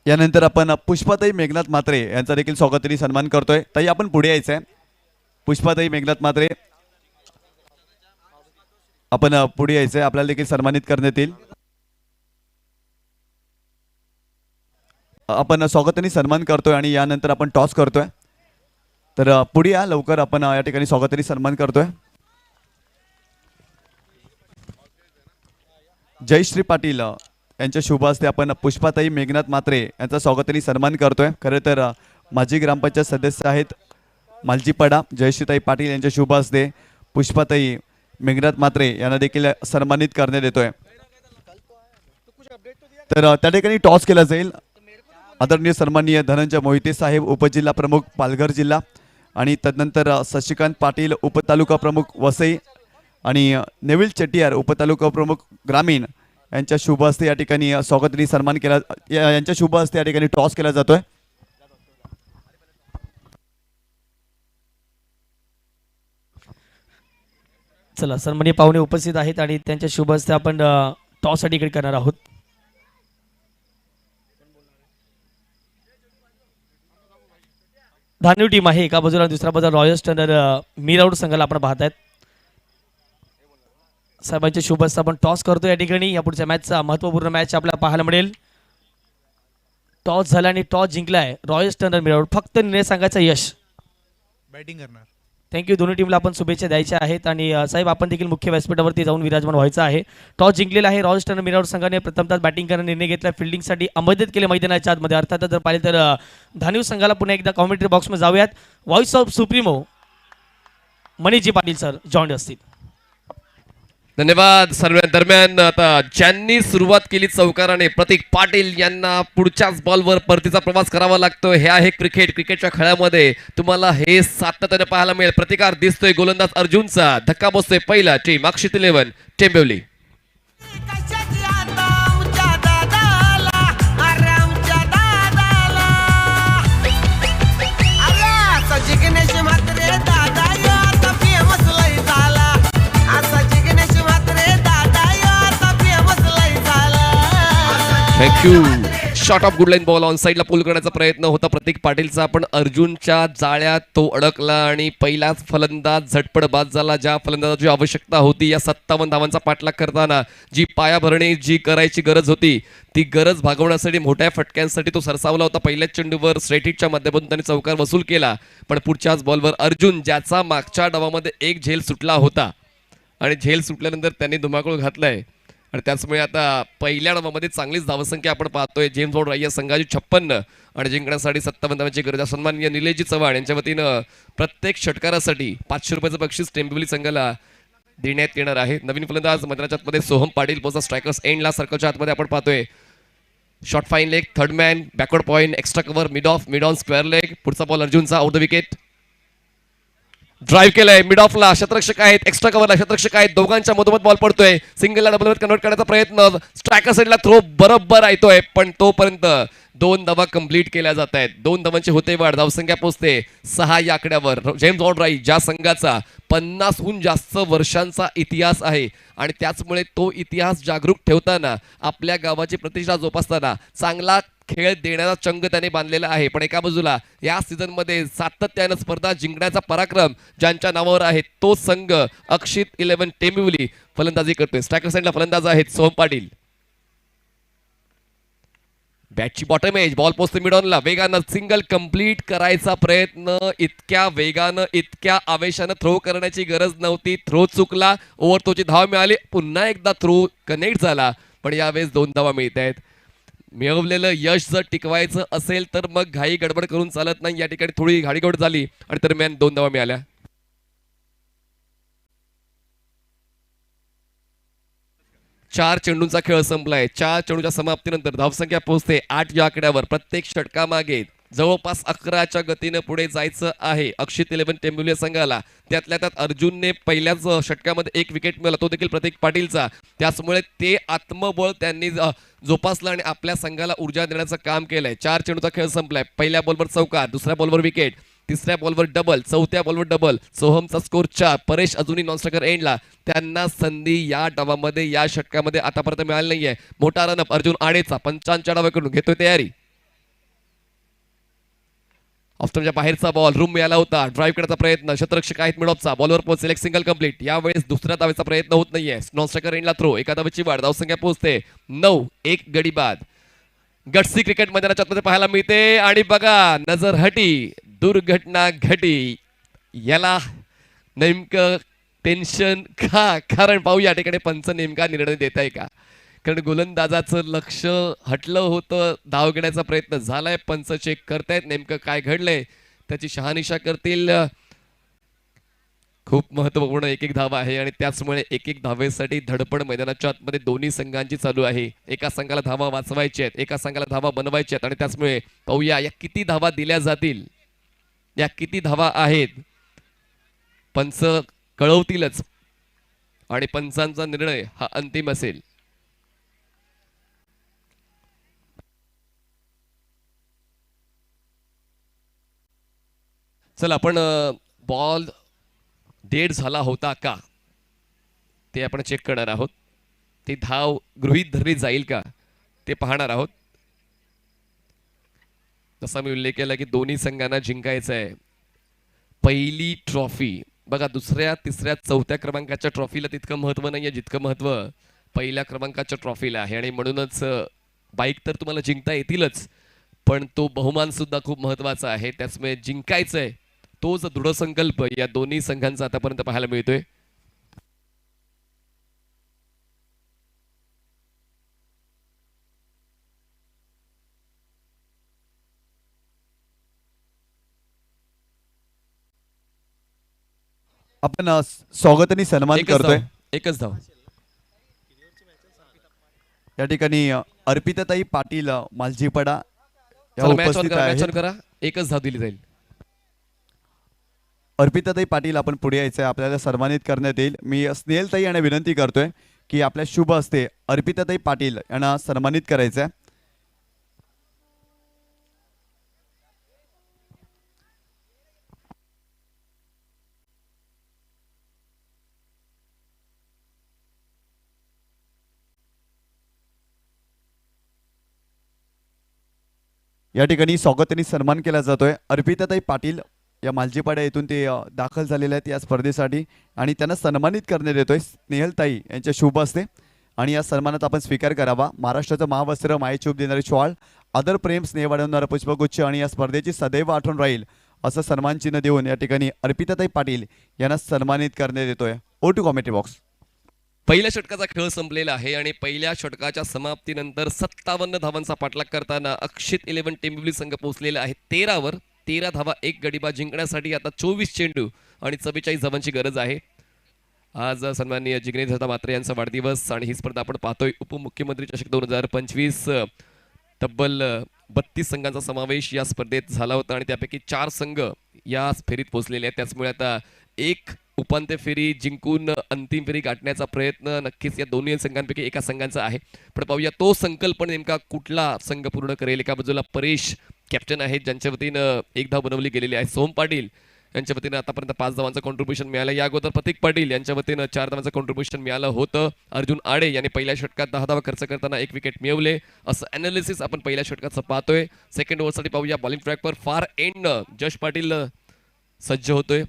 यानंतर आपण पुष्पाताई मेघनाथ म्हात्रे यांचा देखील स्वागताने सन्मान करतोय. ताई आपण पुढे यायचं आहे. पुष्पाताई मेघनाथ म्हात्रे आपण पुढे यायचंय, आपल्याला देखील सन्मानित करण्यात येईल. आपण स्वागताने सन्मान करतोय आणि यानंतर आपण टॉस करतोय. तर पुढे या लवकर, आपण या ठिकाणी स्वागताने सन्मान करतोय. जयश्री पाटील यांच्या शुभ हस्ते आपण पुष्पाताई मेघनाथ म्हात्रे यांचा स्वागताने सन्मान करतोय. खरं तर माजी ग्रामपंचायत सदस्य आहेत मालजीपाडा जयश्रीताई पाटील यांच्या शुभ हस्ते पुष्पाताई मेघनाथ म्हात्रे यांना देखील सन्मानित करण्यात येतोय. तर त्या ठिकाणी टॉस केला जाईल. आदरणीय सन्माननीय धनंजय मोहिते साहेब उपजिल्हा प्रमुख पालघर जिल्हा आणि तदनंतर शशिकांत पाटील उपतालुका प्रमुख वसई आणि नेविल चेट्टियार उपतालुका प्रमुख ग्रामीण यांच्या शुभ हस्ते या ठिकाणी स्वागताने सन्मान केला, यांच्या शुभ हस्ते या ठिकाणी टॉस केला जातोय. चला सन्माननीय पाहुणे उपस्थित आहेत आणि त्यांच्या शुभ हस्ते आपण टॉस साठी इकडे करणार आहोत. धान्यू टीम आहे एका बाजूला, दुसऱ्या बाजूला रॉयल स्टँडर्ड मीराऊड संघाला आपण पाहतायत. साहेबांचे शुभ असता आपण टॉस करतो या ठिकाणी. या पुढच्या मॅचचा महत्त्वपूर्ण मॅच आपल्याला पाहायला मिळेल. टॉस झाला आणि टॉस जिंकलाय रॉयल स्टँडर्ड मीराऊड. फक्त निर्णय सांगायचं यश. बॅटिंग करणार. थँक्यू. दोन्ही टीमला आपण शुभेच्छा द्यायच्या आहेत. आणि साहेब आपण देखील मुख्य व्यासपीठावरती जाऊन विराजमान व्हायचं आहे. टॉस जिंकलेला आहे रॉयल स्टँडर्ड मीराऊड संघाने. प्रथमतः बॅटिंग करण्याचा निर्णय घेतला. फिल्डिंगसाठी आमंत्रित केले मैदानाच्या आतमध्ये. अर्थातच जर पाहिले तर धान्यू संघाला पुन्हा एकदा कॉमेंट्री बॉक्समध्ये जाऊयात. Voice of supremo Manishji Patil sir join असतील. धन्यवाद. सर्व दरम्यान आता ज्यांनी सुरुवात केली चौकाराने प्रतीक पाटील यांना पुढच्याच बॉलवर परतीचा प्रवास करावा लागतो. हे आहे क्रिकेट. क्रिकेटच्या खेळामध्ये तुम्हाला हे सातत्याने पाहायला मिळेल. प्रतिकार दिसतोय गोलंदाज अर्जुनचा. धक्का बसतोय पहिला टीम अक्षित 11 टेंबिवली. कशाची आता आमच्या दादाला, अरे आमच्या दादाला. अरे असा जिग्नेश म्हात्रे दादा यो आता फेमस लय झाला. असा जिग्नेश म्हात्रे दादा यो आता फेमस लय झाला. Thank you. Shot of good line ball on साईडला पुल करण्याचा प्रयत्न होता प्रतीक पाटीलचा, पण अर्जुनच्या जाळ्यात तो अडकला आणि पहिलाच फलंदाज झटपट बाद झाला. ज्या फलंदाजाची आवश्यकता होती या 57 धावांचा पाठलाग करताना, जी पायाभरणी जी करायची गरज होती ती गरज भागवण्यासाठी मोठ्या फटक्यांसाठी तो सरसावला होता. पहिल्याच चेंडूवर स्ट्रेट हिटच्या माध्यमातून त्यांनी चौकार वसूल केला, पण पुढच्याच बॉलवर अर्जुन ज्याचा मागच्या डावामध्ये एक झेल सुटला होता आणि झेल सुटल्यानंतर त्यांनी धुमाकूळ घातलाय आणि त्याचमुळे आता पहिल्या डावामध्ये चांगलीच धावसंख्या आपण पाहतोय. जेम्स बॉन्ड राय संघाची 56 आणि जिंकण्यासाठी 57 धावांची गरज. सन्माननीय निलेशजी चव्हाण यांच्या वतीनं प्रत्येक षटकारासाठी 500 रुपयाचं बक्षीस टेंबिवली संघाला देण्यात येणार आहे. नवीन फलंदाज मैदानाच्या आतमध्ये सोहम पाटील पोचा स्ट्रायकर्स एंडला सर्कलच्या आतमध्ये आपण पाहतोय. Short fine leg, third man, backward point, extra cover, mid on square leg. पुढचा बॉल अर्जुनचा आउट द विकेट. ड्राईव्ह केलंय मिड ऑफला. शतरक्षक आहेत, एक्स्ट्रा कव्हरला शतरक्षक आहेत. दोघांच्या मधोमध बॉल पडतोय. सिंगलला डबल मध्ये कन्वर्ट करण्याचा प्रयत्न. स्ट्रायकर साईडला थ्रो बरोबर येतोय, पण तोपर्यंत 2 धावा कंप्लीट केल्या जात आहेत. 2 धावांची होते वाढ. धावसंख्या पोहोचते 6 या आकड्यावर. जेम्स बॉन्ड राय ज्या संघाचा 50हून जास्त वर्षांचा इतिहास आहे आणि त्याचमुळे तो इतिहास जागरूक ठेवताना, आपल्या गावाची प्रतिष्ठा जोपासताना चांगला खेळ देण्याचा चंग त्याने बांधलेला आहे. पण एका बाजूला या सीझन मध्ये सातत्यानं स्पर्धा जिंकण्याचा पराक्रम ज्यांच्या नावावर आहे तो संघ अक्षित 11 टेंबिवली फलंदाजी करतोय. स्ट्रायकर साईडला फलंदाज आहेत सोहम पाटील. बॅटची बॉटम एज, बॉल पोहोचते मिड ऑनला. वेगानं सिंगल कंप्लीट करायचा प्रयत्न. इतक्या वेगानं इतक्या आवेशानं थ्रो करण्याची गरज नव्हती. थ्रो चुकला. ओव्हर तोची धाव मिळाली. पुन्हा एकदा थ्रो कनेक्ट झाला, पण यावेळेस 2 धावा मिळत आहेत. मिळवलेलं यश जर टिकवायचं असेल तर मग घाई गडबड करून चालत नाही. या ठिकाणी थोडी घाडीगोड झाली आणि दरम्यान 2 धावा मिळाल्या. चार चेंडूंचा खेळ संपलाय. 4 चेंडूच्या समाप्तीनंतर धावसंख्या पोहोचते 8 या आकड्यावर. प्रत्येक षटकामागे जवळपास 11च्या गतीने पुढे जायचं आहे अक्षित 11 टेंबिवली संघाला. त्यातल्या त्यात अर्जुनने पहिल्याच षटकामध्ये 1 विकेट मिळाला, तो देखील प्रतीक पाटीलचा. त्याचमुळे ते आत्मबळ त्यांनी जोपासलं आणि आपल्या संघाला ऊर्जा देण्याचं काम केलंय. 4 चेंडूचा खेळ संपलाय. पहिल्या बॉलवर चौकार, दुसऱ्या बॉलवर विकेट, तिसऱ्या बॉलवर डबल, चौथ्या बॉलवर डबल. सोहमचा स्कोर 4. परेश अजूनही नॉन स्ट्रायकर एंडला. त्यांना संधी या डावामध्ये या षटकामध्ये आतापर्यंत मिळाली नाहीये. मोठा रनअप अर्जुन आडेचा 55 डावाकडून घेतोय तयारी. ऑफ्टनच्या बाहेरचा बॉल रूम मिळाला होता. ड्राईव्ह करण्याचा प्रयत्न. शतरक्षक आहेत मिड ऑफचा. बॉलवर पोहोचेल एक सिंगल कंप्लीट. यावेळेस दुसऱ्या धावेचा प्रयत्न होत नाहीये. नॉन स्ट्रायकर एंडला थ्रो. एका धावेची वाढ. धावसंख्या पोहोचते 9. 1 गडी बाद. गटसी क्रिकेट मैदानाच्या आतमध्ये पाहायला मिळते आणि बघा नजर हटी, दुर्घटना घटी. याला नेमकं टेन्शन का? कारण पाहू या ठिकाणी पंच नेमका निर्णय देत आहे का? कारण गोलंदाजाचं लक्ष हटलं होतं. धाव घेण्याचा प्रयत्न झालाय. पंच चेक करतायत नेमकं काय घडलंय, त्याची शहानिशा करतील. खूप महत्वपूर्ण 1-1 धावा आहे आणि त्याचमुळे 1-1 धावेसाठी धडपड मैदानाच्या आतमध्ये दोन्ही संघांची चालू आहे. एका संघाला धावा वाचवायच्या आहेत, एका संघाला धावा बनवायच्या आहेत आणि त्याचमुळे पाहूया या किती धावा दिल्या जातील, या किती धावा आहेत. पंच कळवतीलच आणि पंचांचा निर्णय हा अंतिम असेल. चला आपण बॉल डेड झाला होता का ते आपण चेक करणार आहोत. ती धाव गृहीत धरली जाईल का ते पाहणार आहोत. जसा मी उल्लेख केला की दोन्ही संघांना जिंकायचं आहे पहिली ट्रॉफी. बघा दुसऱ्या तिसऱ्या चौथ्या क्रमांकाच्या ट्रॉफीला तितकं महत्व नाहीये जितकं महत्व पहिल्या क्रमांकाच्या ट्रॉफीला आहे. आणि म्हणूनच बाईक तर तुम्हाला जिंकता येतीलच, पण तो बहुमान सुद्धा खूप महत्वाचा आहे. त्याचमुळे जिंकायचंय तोच दृढ संकल्प या दोन्ही संघांचा आतापर्यंत पाहायला मिळतोय. आपण स्वागत आणि सन्मान एकच करतोय. धाव, एकच धाव. या ठिकाणी अर्पिताताई पाटील मालजीपडा या चला मॅच ऑन उपस्थित करा, मॅच ऑन आहेत. करा. एकच धाव दिली जाईल. अर्पिताताई पाटील आपण पुढे यायचंय, आपल्याला सन्मानित करण्यात येईल. मी स्नेहलताई यांना विनंती करतोय की आपल्या शुभ हस्ते अर्पिताताई पाटील यांना सन्मानित करायचंय. या ठिकाणी स्वागत आणि सन्मान केला जातोय. अर्पिताताई पाटील या मालजीपाडा येथून ते दाखल झालेले आहेत या स्पर्धेसाठी आणि त्यांना सन्मानित करण्यात येतोय स्नेहलताई यांच्या शुभ हस्ते. आणि या सन्मानात आपण स्वीकार करावा. महाराष्ट्राचं महावस्त्र मायेचूप देणारी शॉल, आदर प्रेम स्नेह वाढवणारा पुष्पगुच्छ आणि या स्पर्धेची सदैव आठवण राहील असं सन्मान चिन्ह देऊन या ठिकाणी अर्पिताताई पाटील यांना सन्मानित करण्यात येतोय. Over to commentary box. पहिल्या षटकाचा खेळ संपलेला आहे आणि पहिल्या षटकाच्या समाप्तीनंतर 57 धावांचा पाठलाग करताना अक्षित 11 टेंबिवली संघ पोहोचलेला आहे 13 वर. 13 धावा एक गडीबा जिंकण्यासाठी आता 24 चेंडू आणि 44 धावांची गरज आहे. आज सन्माननीय जिग्नेश दत्ता मात्रे यांचा वाढदिवस आणि ही स्पर्धा आपण पाहतोय. उपमुख्यमंत्री चषक 2025 तब्बल 32 संघांचा समावेश या स्पर्धेत झाला होता आणि त्यापैकी 4 संघ या फेरीत पोहोचलेले आहेत. त्याचमुळे आता एक उपांत्य फेरी जिंकून अंतिम फेरी गाठण्याचा प्रयत्न नक्कीच या दोन्ही संघांपैकी एका संघाचा आहे. पण पाहूया तो संकल्प नेमका कुठला संघ पूर्ण करेल. एका बाजूला परेश कॅप्टन आहेत ज्यांच्या वतीनं एक धाव बनवली गेलेली आहे. सोम पाटील यांच्या वतीनं आतापर्यंत 5 धावांचं कॉन्ट्रीब्युशन मिळालं. या अगोदर प्रतीक पाटील यांच्या वतीनं 4 धावांचं कॉन्ट्रीब्युशन मिळालं होतं. अर्जुन आडे यांनी पहिल्या षटकात 10 धावा खर्च करताना 1 विकेट मिळवले असं अनालिसिस आपण पहिल्या षटकाचं पाहतोय. सेकंड ओव्हरसाठी पाहूया बॉलिंग ट्रॅकवर फार एंड जश पाटील सज्ज होतोय.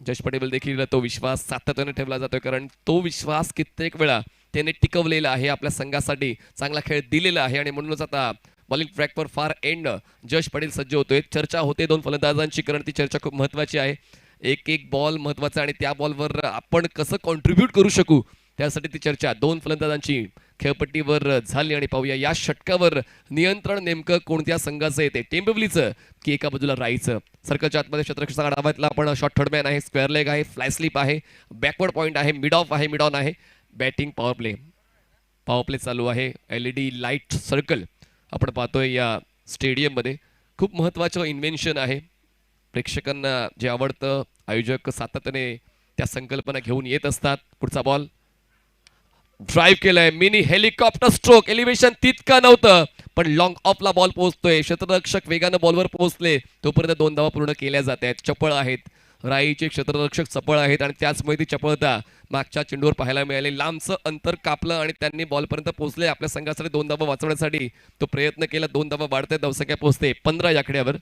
जश पाटील देखील तो विश्वास सातत्याने ठेवला जातोय कारण तो विश्वास कित्येक वेळा त्याने टिकवलेला आहे, आपल्या संघासाठी चांगला खेळ दिलेला आहे आणि म्हणूनच आता बॉलिंग ट्रॅकवर फार एंड जश पाटील सज्ज होतोय. चर्चा होते दोन फलंदाजांची कारण ती चर्चा खूप महत्वाची आहे. एक एक बॉल महत्वाचा आणि त्या बॉलवर आपण कसं कॉन्ट्रीब्यूट करू शकू त्यासाठी ती चर्चा दोन फलंदाजांची खेळपट्टीवर झाली. आणि पाहूया या षटकावर नियंत्रण नेमकं कोणत्या संघाचं येते, टेंबिवलीचं की एका बाजूला राईचं. सर्कलच्या आतमध्ये क्षेत्ररक्षकाचा डावातला आपण शॉर्ट थर्ड मॅन आहे, स्क्वेअर लेग आहे, फ्लाय स्लिप आहे, बॅकवर्ड पॉईंट आहे, मिड ऑफ आहे, मिड ऑन आहे, बॅटिंग पॉवर प्ले चालू आहे. LED लाईट सर्कल आपण पाहतोय या स्टेडियममध्ये. खूप महत्त्वाचं इन्व्हेन्शन आहे. प्रेक्षकांना जे आवडतं आयोजक सातत्याने त्या संकल्पना घेऊन येत असतात. पुढचा बॉल ड्राईव्ह केलाय, मिनी हेलिकॉप्टर स्ट्रोक. एलिव्हेशन तितकं नव्हतं पण लॉंग ऑफला बॉल पोहोचतोय. क्षेत्ररक्षक वेगानं बॉलवर पोहोचले तोपर्यंत 2 धावा पूर्ण केल्या जात आहेत. चपळ आहेत राईचे क्षेत्ररक्षक, चपळ आहेत आणि त्याचमुळे ती चपळता मागच्या चेंडूवर पाहायला मिळाली. लांबचं अंतर कापलं आणि त्यांनी बॉलपर्यंत पोहोचले. आपल्या संघासाठी 2 धावा वाचवण्यासाठी तो प्रयत्न केला. 2 धावा वाढते, धावसंख्या पोहोचते 15 या आकड्यावर.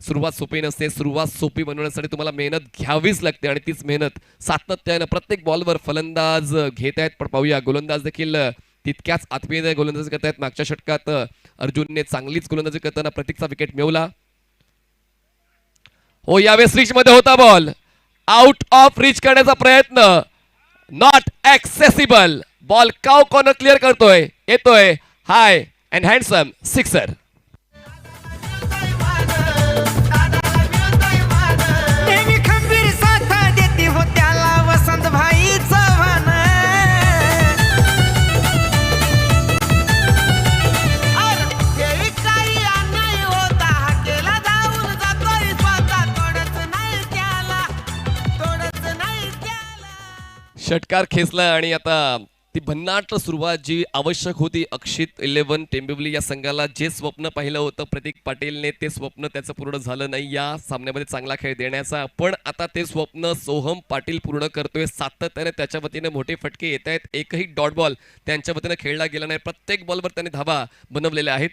सुरुवात सोपी नसते, सुरुवात सोपी बनवण्यासाठी तुम्हाला मेहनत घ्यावीच लागते आणि तीच मेहनत सातत्यानं प्रत्येक बॉलवर फलंदाज घेत आहेत. पण पाहूया गोलंदाज देखील तितक्याच आत्मीयतेने गोलंदाजी करत आहेत. मागच्या षटकात अर्जुनने चांगलीच गोलंदाजी करताना प्रतीकचा विकेट मिळवला. हो, यावेळेस रिच मध्ये होता बॉल, आउट ऑफ रिच करण्याचा प्रयत्न, नॉट ऍक्सेसिबल. बॉल काव कॉर्नर क्लिअर करतोय, येतोय हाय अँड हँडसम सिक्सर. नेहमी खंबीर साथ देती हो त्याला वसंत भाई चव्हाण. अरे काही अन्याय होता हाकेला जाऊन जातोय स्वतः. तोडच नाही त्याला, तोडच नाही त्याला. षटकार खेचला आणि आता ती भन्नाट सुरुवात जी आवश्यक होती अक्षित 11 टेंबिवली या संघाला जे स्वप्न पाहिलं होतं प्रतीक पाटीलने ते स्वप्न त्याचं पूर्ण झालं नाही या सामन्यामध्ये चांगला खेळ देण्याचा. पण आता ते स्वप्न सोहम पाटील पूर्ण करतोय. सातत्याने त्याच्या वतीने मोठे फटके येत आहेत. एकही डॉट बॉल त्यांच्या वतीने खेळला गेला नाही. प्रत्येक बॉलवर त्यांनी धावा बनवलेल्या आहेत.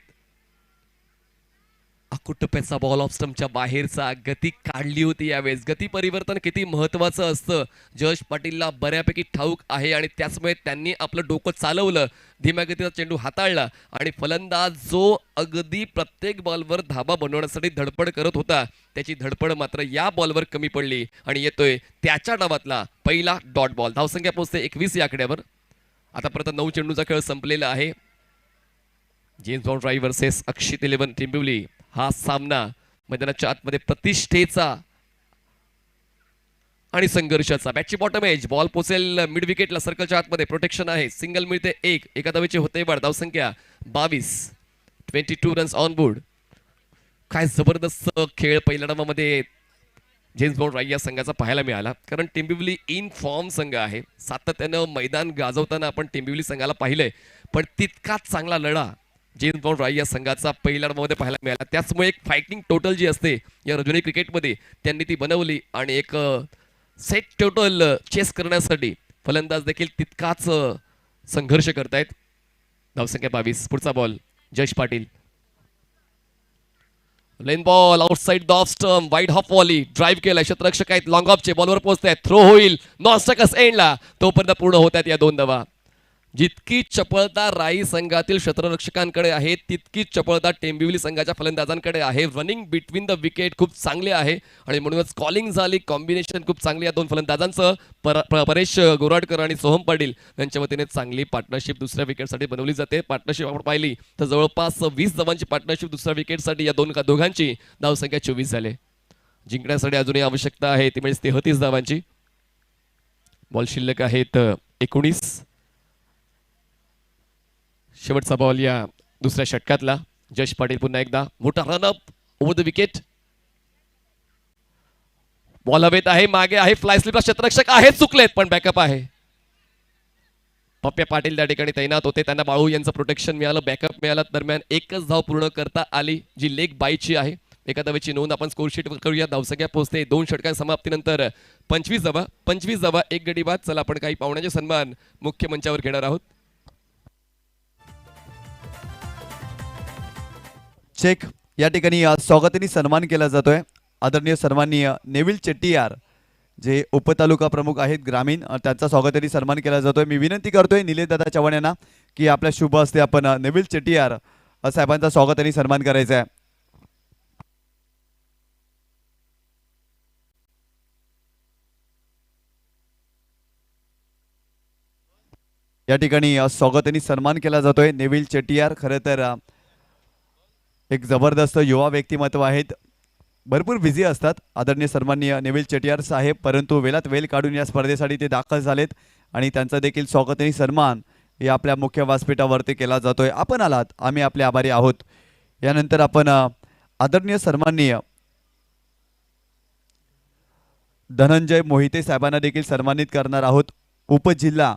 अकुटप्याचा बॉल ऑफ स्टंपच्या बाहेरचा गती काढली होती यावेळेस. गती परिवर्तन किती महत्वाचं असतं जयेश पाटीलला बऱ्यापैकी ठाऊक आहे आणि त्याचमुळे त्यांनी आपलं डोकं चालवलं, धीम्या गतीचा चेंडू हाताळला आणि फलंदाज जो अगदी प्रत्येक बॉलवर धाबा बनवण्यासाठी धडपड करत होता त्याची धडपड मात्र या बॉलवर कमी पडली आणि येतोय त्याच्या डावातला पहिला डॉट बॉल. धावसंख्या पोहोचते 21 या आकड्यावर. आतापर्यंत 9 चेंडूचा खेळ संपलेला आहे. जेम्स बॉन्ड राई वर्सेस अक्षित 11 टिंबिवली. हा सामना मैदानाच्या आतमध्ये प्रतिष्ठेचा आणि संघर्षाचा. बॅटची बॉटम एज, बॉल पोचेल मिड विकेटला, सर्कलच्या आतमध्ये प्रोटेक्शन आहे, सिंगल मिळते 1, एका धावेची होते वाढ. धावसंख्या 22, 22 रन्स ऑन बोर्ड. काय जबरदस्त खेळ पहिल्या डावामध्ये जेम्स बॉन्ड राई या संघाचा पाहायला मिळाला, कारण टिंबिवली इन फॉर्म संघ आहे. सातत्यानं मैदान गाजवताना आपण टिंबिवली संघाला पाहिलंय, पण तितकाच चांगला लढा जेम्स बॉन्ड राई या संघाचा पहिल्या डावामध्ये पाहायला मिळाला. त्याचमुळे एक फायटिंग टोटल जी असते या रजनी क्रिकेटमध्ये त्यांनी ती बनवली आणि एक सेट टोटल चेस करण्यासाठी फलंदाज देखील तितकाच संघर्ष करतायत. धावसंख्या 22. पुढचा बॉल जयेश पाटील. लेन ball outside the off stump, wide half volley, drive केलाय, क्षेत्ररक्षक आहेत, लॉंग ऑफचे बॉलवर पोहोचतायत, थ्रो होईल, नॉन स्ट्रायकर्स एंडला, तोपर्यंत पूर्ण होतात या 2 धावा. जितकी चपळता राई संघातील क्षेत्ररक्षकांकडे आहे तितकीच चपळता टेंबिवली संघाच्या फलंदाजांकडे आहे. रनिंग बिटवीन द विकेट खूप चांगले आहे आणि म्हणूनच कॉलिंग झाली, कॉम्बिनेशन खूप चांगली या 2 फलंदाजांचं. परेश गोराडकर आणि सोहम पाटील यांच्या वतीने चांगली पार्टनरशिप दुसऱ्या विकेटसाठी बनवली जाते. पार्टनरशिप आपण पाहिली तर जवळपास 20 धावांची पार्टनरशिप दुसऱ्या विकेटसाठी या दोघांची. धावसंख्या 24 झाले. जिंकण्यासाठी अजूनही आवश्यकता आहे ती म्हणजे 33 धावांची. बॉल शिल्लक आहेत 19. शेवटचा बॉल या दुसऱ्या षटकातला. जयेश पाटील पुन्हा एकदा मोठा run-up over the wicket. Ball हवेत आहे, मागे आहे, फ्लाय स्लिपला क्षेत्ररक्षक आहेत, चुकलेत पण बॅकअप आहे. पप्प्या पाटील त्या ठिकाणी तैनात होते, त्यांना बाळू यांचं प्रोटेक्शन मिळालं, बॅकअप मिळालं. दरम्यान एकच धाव पूर्ण करता आली जी लेग बायची आहे. एका धावेची नोंद आपण स्कोरशीट करूया. धावसंख्या पोहोचते 2 षटकां समाप्तीनंतर 25 धावा 1 गडी बाद. चला आपण काही पाहुण्याचे सन्मान मुख्य मंचावर घेणार आहोत. चेक या ठिकाणी स्वागताने सन्मान केला जातोय. आदरणीय सन्माननीय नेविल चेट्टीयार जे उपतालुका प्रमुख आहेत ग्रामीण, त्यांचा स्वागताने सन्मान केला जातोय. मी विनंती करतोय निलेश दादा चव्हाण यांना की आपल्या शुभ हस्ते आपण नेविल चेट्टीयार साहेबांचा स्वागताने सन्मान करायचा आहे. या ठिकाणी स्वागताने सन्मान केला जातोय नेविल चेट्टीयार. खरं तर एक जबरदस्त युवा व्यक्तिमत्व आहेत, भरपूर बिझी असतात आदरणीय सन्माननीय नेविल चेट्टीयार साहेब, परंतु वेळात वेळ काढून या स्पर्धेसाठी ते दाखल झालेत आणि त्यांचा देखील स्वागताने सन्मान या आपल्या मुख्य व्यासपीठावरती केला जातोय. आपण आलात, आम्ही आपले आभारी आहोत. यानंतर आपण आदरणीय सन्माननीय धनंजय मोहिते साहेबांना देखील सन्मानित करणार आहोत. उपजिल्हा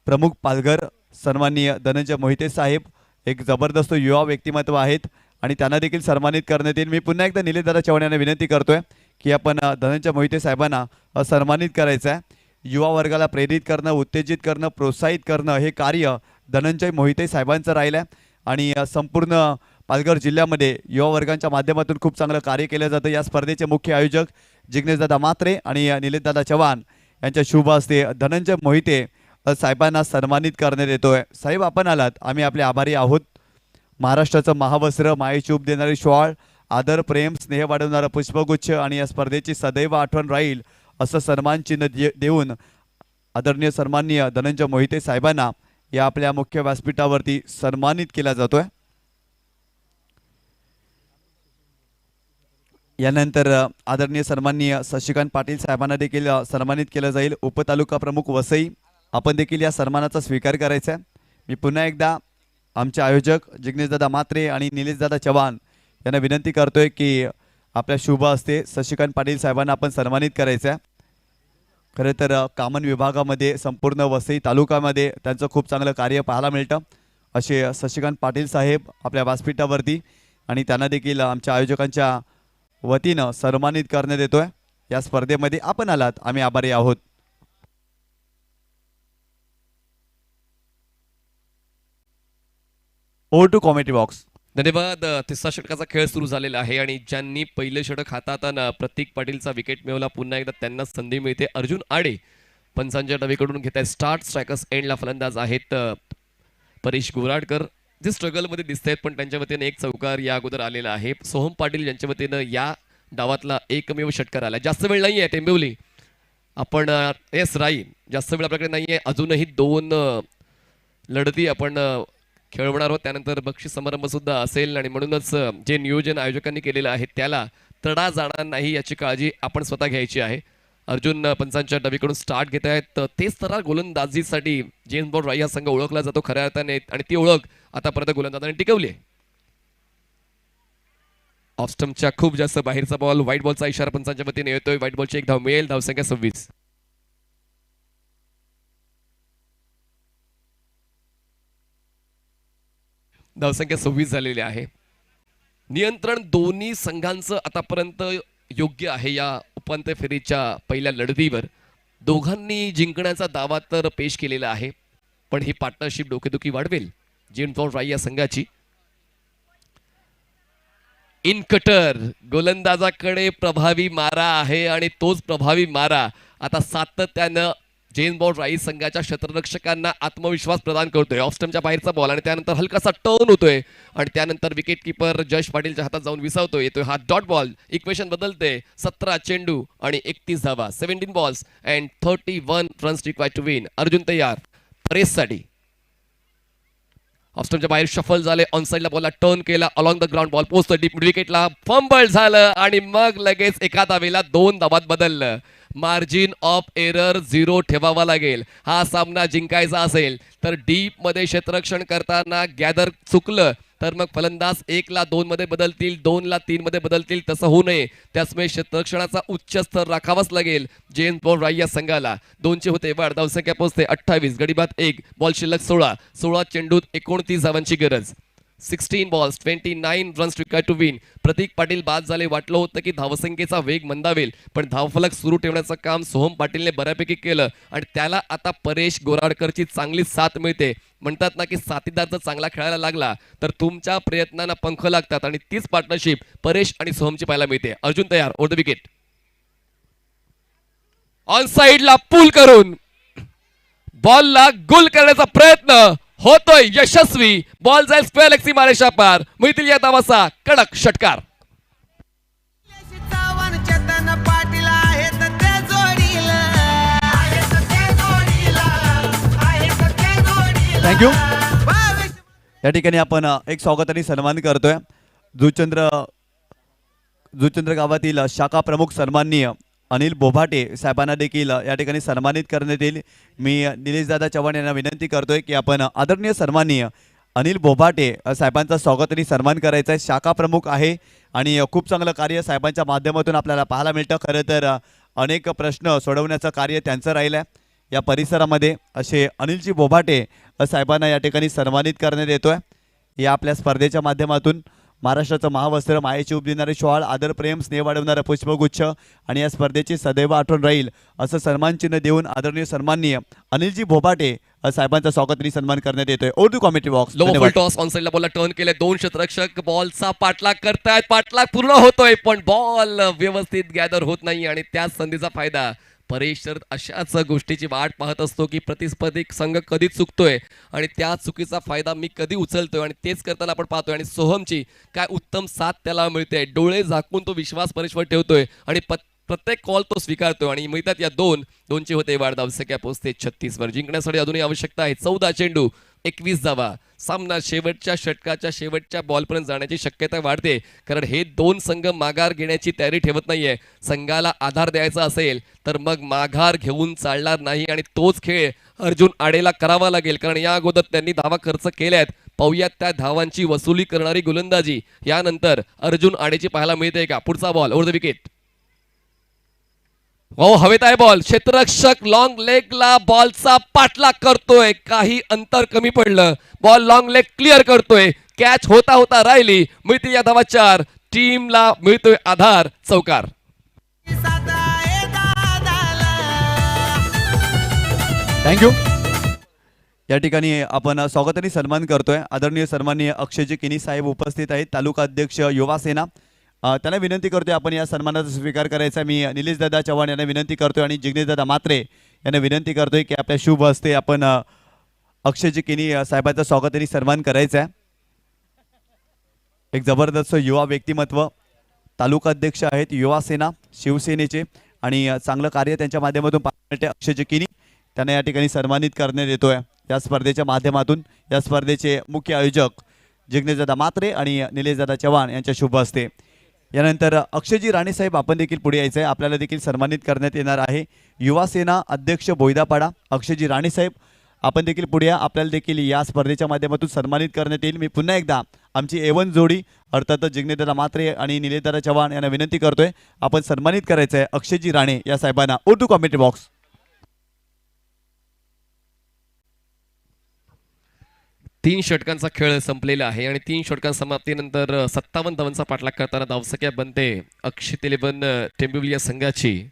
प्रमुख पालघर सन्माननीय धनंजय मोहिते साहेब एक जबरदस्त युवा व्यक्तिमत्व आहेत आणि त्यांना देखील सन्मानित करण्यात येईल. मी पुन्हा एकदा निलेश दादा चव्हाण यांना विनंती करतोय की आपण धनंजय मोहिते साहेबांना सन्मानित करायचं आहे. युवा वर्गाला प्रेरित करणं, उत्तेजित करणं, प्रोत्साहित करणं हे कार्य धनंजय मोहिते साहेबांचं राहिलं आहे आणि संपूर्ण पालघर जिल्ह्यामध्ये युवा वर्गांच्या माध्यमातून खूप चांगलं कार्य केलं जातं. या स्पर्धेचे मुख्य आयोजक जिग्नेशदादा म्हात्रे आणि निलेशदादा चव्हाण यांच्या शुभ हस्ते धनंजय मोहिते साहेबांना सन्मानित करण्यात येतोय. साहेब आपण आलात, आम्ही आपले आभारी आहोत. महाराष्ट्राचं महावस्त्र, मायेची उब देणारी शॉल, आदर प्रेम स्नेह वाढवणारा पुष्पगुच्छ आणि या स्पर्धेची सदैव आठवण राहील असं सन्मान चिन्ह देऊन आदरणीय सन्माननीय धनंजय मोहिते साहेबांना या आपल्या मुख्य व्यासपीठावरती सन्मानित केला जातोय. यानंतर आदरणीय सन्माननीय शशिकांत पाटील साहेबांना देखील सन्मानित केलं जाईल. उपतालुका प्रमुख वसई, आपण देखील या सन्मानाचा स्वीकार करायचा आहे. मी पुन्हा एकदा आमचे आयोजक जिग्नेशदादा म्हात्रे आणि निलेशदादा चव्हाण यांना विनंती करतोय की आपल्या शुभ हस्ते शशिकांत पाटील साहेबांना आपण सन्मानित करायचं आहे. खरं तर कामन विभागामध्ये संपूर्ण वसई तालुक्यामध्ये त्यांचं खूप चांगलं कार्य पाहायला मिळतं असे शशिकांत पाटील साहेब आपल्या व्यासपीठावरती आणि त्यांना देखील आमच्या आयोजकांच्या वतीनं सन्मानित करण्यात येतोय. या स्पर्धेमध्ये आपण आलात, आम्ही आभारी आहोत. Over to commentary box. धन्यवाद. तिसरा षटकाचा खेळ सुरू झालेला आहे आणि ज्यांनी पहिलं षटक हाताळताना प्रतीक पाटीलचा विकेट मिळवला, पुन्हा एकदा त्यांना संधी मिळते. अर्जुन आडे पंचांच्या डावीकडून घेत आहेत स्टार्ट. स्ट्रायकर्स एंडला फलंदाज आहेत परेश गोराडकर, जे स्ट्रगलमध्ये दिसत आहेत, पण त्यांच्या वतीने एक चौकार या अगोदर आलेला आहे. सोहम पाटील यांच्या वतीनं या डावातला एकमेव षटकार आला. जास्त वेळ नाही आहे टेंबिवली, आपण एस राहील जास्त वेळ आपल्याकडे नाही आहे. अजूनही 2 लढती आपण खेळवणार आहोत. त्यानंतर बक्षीस समारंभ सुद्धा असेल आणि म्हणूनच जे नियोजन आयोजकांनी केलेलं आहे त्याला तडा जाणार नाही याची काळजी आपण स्वतः घ्यायची आहे. अर्जुन पंचांच्या डावीकडून स्टार्ट घेत आहेत. तेच तर गोलंदाजीसाठी जेम्स बॉन्ड राय हा संघ ओळखला जातो खऱ्या अर्थाने, आणि ती ओळख आतापर्यंत गोलंदाजांनी टिकवली आहे. ऑफस्टम्पच्या खूप जास्त बाहेरचा बॉल, व्हाईट बॉलचा इशारा पंचांच्या वतीने येतोय. व्हाईट बॉलची एक धाव मिळेल. धावसंख्या 26. धावसंख्या 26 झालेली आहे. नियंत्रण दोन्ही संघांचं आतापर्यंत योग्य आहे या उपांत्य फेरीच्या पहिल्या लढतीवर. दोघांनी जिंकण्याचा दावा तर पेश केलेला आहे, पण ही पार्टनरशिप डोकेदुखी वाढवेल जेम्स बॉन्ड राय या संघाची. इन कटर गोलंदाजाकडे प्रभावी मारा आहे आणि तोच प्रभावी मारा आता सातत्यानं जेम्स बॉन्ड राय संघाच्या क्षेत्ररक्षकांना आत्मविश्वास प्रदान करतोय. ऑफस्टमच्या बाहेरचा बॉल आणि त्यानंतर हलकासा टर्न होतोय आणि त्यानंतर विकेट किपर जश पाटीलच्या हातात जाऊन विसावतोय. येतोय हा डॉट बॉल. इक्वेशन बदलते. 17 चेंडू आणि 31 धावा. 17 balls and 31 runs required to win. Arjun तयार परेससाठी. ऑफस्टमच्या बाहेर शफल झाले. ऑन साइडला बॉलला टर्न केला. अलॉंग द ग्राउंड बॉल पोहोचतोय डीप विकेटला. फंबल झालं आणि मग लगेच एका धावेला 2 धावात बदललं. मार्जिन ऑफ एरर 0 ठेवावा लागेल. हा सामना जिंकायचा असेल तर डीप मध्ये क्षेत्ररक्षण करताना गॅदर चुकलं तर मग फलंदाज 1 ला 2 मध्ये बदलतील, 2 ला 3 मध्ये बदलतील. तसं होऊ नये, त्याचमुळे क्षेत्ररक्षणाचा उच्च स्तर राखावाच लागेल जेम्स बॉन्ड राय या संघाला. 2चे होते वाढ. धावसंख्या पोहोचते 28. गडीबाद 1. बॉल शिल्लक 16 चेंडूत 29 धावांची गरज. 16 balls 29 runs required to win. Pratik Patil बाद झाले. वाटलं होतं की धावसंख्येचा वेग मंदावेल, पण धावफलक सुरू ठेवण्याचं काम सोहम पाटीलने बऱ्यापैकी केलं आणि त्याला आता परेश गोराडकरची चांगली साथ मिळते. म्हणतात ना की साथीदार जर चांगला खेळायला लागला तर तुमच्या प्रयत्नांना पंख लागतात आणि तीच पार्टनरशिप परेश आणि सोहमची पाहायला मिळते. अर्जुन तयार. Over the wicket. ऑन साइडला पूल करून बॉलला गोल करण्याचा प्रयत्न होतोय यशस्वी. बॉल जाईल स्क्वेअर लेग सीमारेषा पार. मिळतील या धावाचा कडक षटकार. चव्हाण चेतन पाटील आहेत ते जोडीला, आहेत ते जोडीला, आहेत ते जोडीला. थँक्यू. भविष्य या ठिकाणी आपण एक स्वागत आणि सन्मान करतोय. जुचंद्र गावातील शाखा प्रमुख सन्माननीय अनिल बोभाटे साहेबांना देखील या ठिकाणी सन्मानित करण्यात येईल. मी निलेशदादा चव्हाण यांना विनंती करतोय की आपण आदरणीय सन्माननीय अनिल बोभाटे साहेबांचा स्वागत आणि सन्मान करायचा आहे. शाखा प्रमुख आहे आणि खूप चांगलं कार्य साहेबांच्या माध्यमातून आपल्याला पाहायला मिळतं. खरं तर अनेक प्रश्न सोडवण्याचं कार्य त्यांचं राहिलं आहे या परिसरामध्ये. असे अनिलजी बोभाटे साहेबांना या ठिकाणी सन्मानित करण्यात येतोय. या आपल्या स्पर्धेच्या माध्यमातून महाराष्ट्राचं महावस्त्र, मायेची उब देणारे शॉल, आदर प्रेम, स्नेह वाढवणारा पुष्पगुच्छ आणि या स्पर्धेची सदैव आठवण राहील असं सन्मानचिन्ह देऊन आदरणीय सन्माननीय अनिलजी बोभाटे साहेबांचा स्वागत आणि सन्मान करण्यात येतोय. Urdu commentary box. Low ball toss. On साइडला बॉलला टर्न केले. 2 क्षेत्ररक्षक बॉलचा पाठलाग करतायत. पाठलाग पूर्ण होतोय पण बॉल व्यवस्थित गॅदर होत नाही आणि त्याच संधीचा फायदा परेश तर अशाच गोष्टीची वाट पाहत असतो की प्रतिस्पर्धी संघ कधी चुकतोय आणि त्या चुकीचा फायदा मी कधी उचलतोय आणि तेच करताना आपण पाहतोय. आणि सोहमची काय उत्तम साथ त्याला मिळते. डोळे झाकून तो विश्वास परेशवर ठेवतोय आणि प्रत्येक कॉल तो स्वीकारतो आणि मिळतात या 2चे होते वाढ. धावसंख्या पोहोचते 36 वर. जिंकण्यासाठी अजूनही आवश्यकता आहे 14 चेंडू 21 धावा. सामना शेवटच्या षटकाच्या शेवटच्या बॉलपर्यंत जाण्याची शक्यता वाढते, कारण हे 2 संघ माघार घेण्याची तयारी ठेवत नाहीये. संघाला आधार द्यायचा असेल तर मग माघार घेऊन चालणार नाही आणि तोच खेळ अर्जुन आडेला करावा लागेल, कारण या अगोदर त्यांनी धावा खर्च केल्यात. पाहुयात त्या धावांची वसुली करणारी गोलंदाजी यानंतर अर्जुन आडेची पाहायला मिळते का. पुढचा बॉल ओव्हर द विकेट. हो, हवेत आहे बॉल. क्षेत्ररक्षक लॉंग लेगला बॉलचा पाठलाग करतोय. काही अंतर कमी पडलं. बॉल लॉंग लेग क्लिअर करतोय. कॅच होता होता राहिली. मिळते या धावा 4. टीमला मिळतोय आधार. चौकार. साधा आहे दादाला. थँक्यू. या ठिकाणी आपण स्वागत आणि सन्मान करतोय. आदरणीय सन्माननीय अक्षयजी किनी साहेब उपस्थित आहेत, तालुका अध्यक्ष युवा सेना. त्यांना विनंती करतोय आपण या सन्मानाचा स्वीकार करायचा. मी निलेश दादा चव्हाण यांना विनंती करतोय आणि जिग्नेश दादा मात्रे यांना विनंती करतोय की आपल्या शुभ हस्ते आपण अक्षयजी किनी साहेबांचं स्वागत आणि सन्मान करायचा आहे. एक जबरदस्त युवा व्यक्तिमत्व, तालुका अध्यक्ष आहेत युवा सेना शिवसेनेचे आणि चांगलं कार्य त्यांच्या माध्यमातून पाहण्यासाठी अक्षयजी किनी त्यांना या ठिकाणी सन्मानित करण्यात येतोय. या स्पर्धेच्या माध्यमातून या स्पर्धेचे मुख्य आयोजक जिग्नेशदादा मात्रे आणि निलेशदादा चव्हाण यांच्या शुभ हस्ते. यानंतर अक्षयजी राणे साहेब आपण देखील पुढे यायचं आहे, आपल्याला देखील सन्मानित करण्यात येणार आहे. युवा सेना अध्यक्ष बोयदापाडा अक्षयजी राणे साहेब आपण देखील पुढे या, आपल्याला देखील या स्पर्धेच्या माध्यमातून सन्मानित करण्यात येईल. मी पुन्हा एकदा आमची A1 जोडी अर्थातच जिग्नेशदादा मात्रे आणि निलेशदादा चव्हाण यांना विनंती करतोय आपण सन्मानित करायचं आहे अक्षयजी राणे या साहेबांना. Urdu commentary box. तीन षटकांचा खेळ संपलेला आहे आणि 3 षटकां समाप्तीनंतर 57 धावांचा पाठलाग करताना धावसंख्या बनते अक्षित 11 टेंबिवली या संघाची.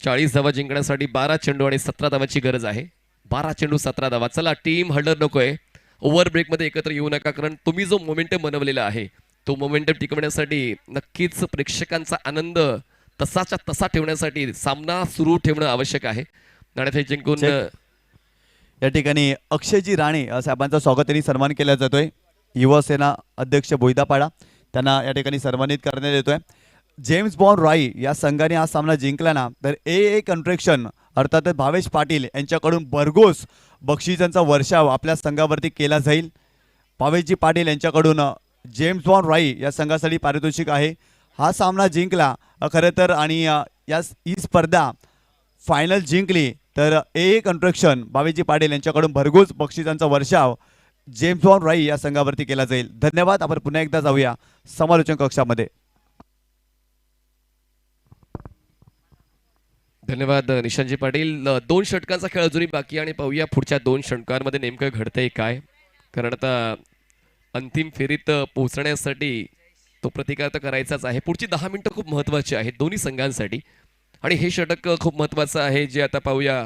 40 धावा जिंकण्यासाठी 12 चेंडू आणि 17 धावांची गरज आहे. 12 चेंडू 17 धावा. चला टीम हल्डर नकोय, ओव्हर ब्रेकमध्ये एकत्र येऊ नका, कारण तुम्ही जो मोमेंटम बनवलेला आहे तो मोमेंटम टिकवण्यासाठी नक्कीच प्रेक्षकांचा आनंद तसाच्या तसा ठेवण्यासाठी सामना सुरू ठेवणं आवश्यक आहे. नाणेफेक जिंकून या ठिकाणी अक्षयजी राणे साहेबांचा स्वागत आणि सन्मान केला जातोय. युवा सेना अध्यक्ष बोयदापाडा त्यांना या ठिकाणी सन्मानित करण्यात येतोय. जेम्स बॉन्ड रॉय या संघाने हा सामना जिंकला ना तर AA कन्स्ट्रक्शन अर्थात भावेश पाटील यांच्याकडून भरघोस बक्षिसांचा वर्षाव आपल्या संघावरती केला जाईल. भावेशजी पाटील यांच्याकडून जेम्स बॉन्ड रॉय या संघासाठी पारितोषिक आहे. हा सामना जिंकला खरं तर आणि ही स्पर्धा फायनल जिंकली तर AA कन्स्ट्रक्शन भावेशजी पाटील यांच्याकडून भरघोस बक्षिसांचा वर्षाव जेम्स बॉन्ड रॉय या संघावरती केला जाईल. धन्यवाद. आपण पुन्हा एकदा जाऊया समालोचन कक्षामध्ये. धन्यवाद निशांतजी पाटील. 2 षटकांचा खेळ अजूनही बाकी आणि पाहूया पुढच्या 2 षटकांमध्ये नेमकं घडतंय काय, कारण आता अंतिम फेरीत पोहोचण्यासाठी तो प्रतिकार तर करायचाच आहे. पुढची 10 मिनिटं खूप महत्त्वाची आहेत दोन्ही संघांसाठी आणि हे षटक खूप महत्त्वाचं आहे जे आता पाहूया.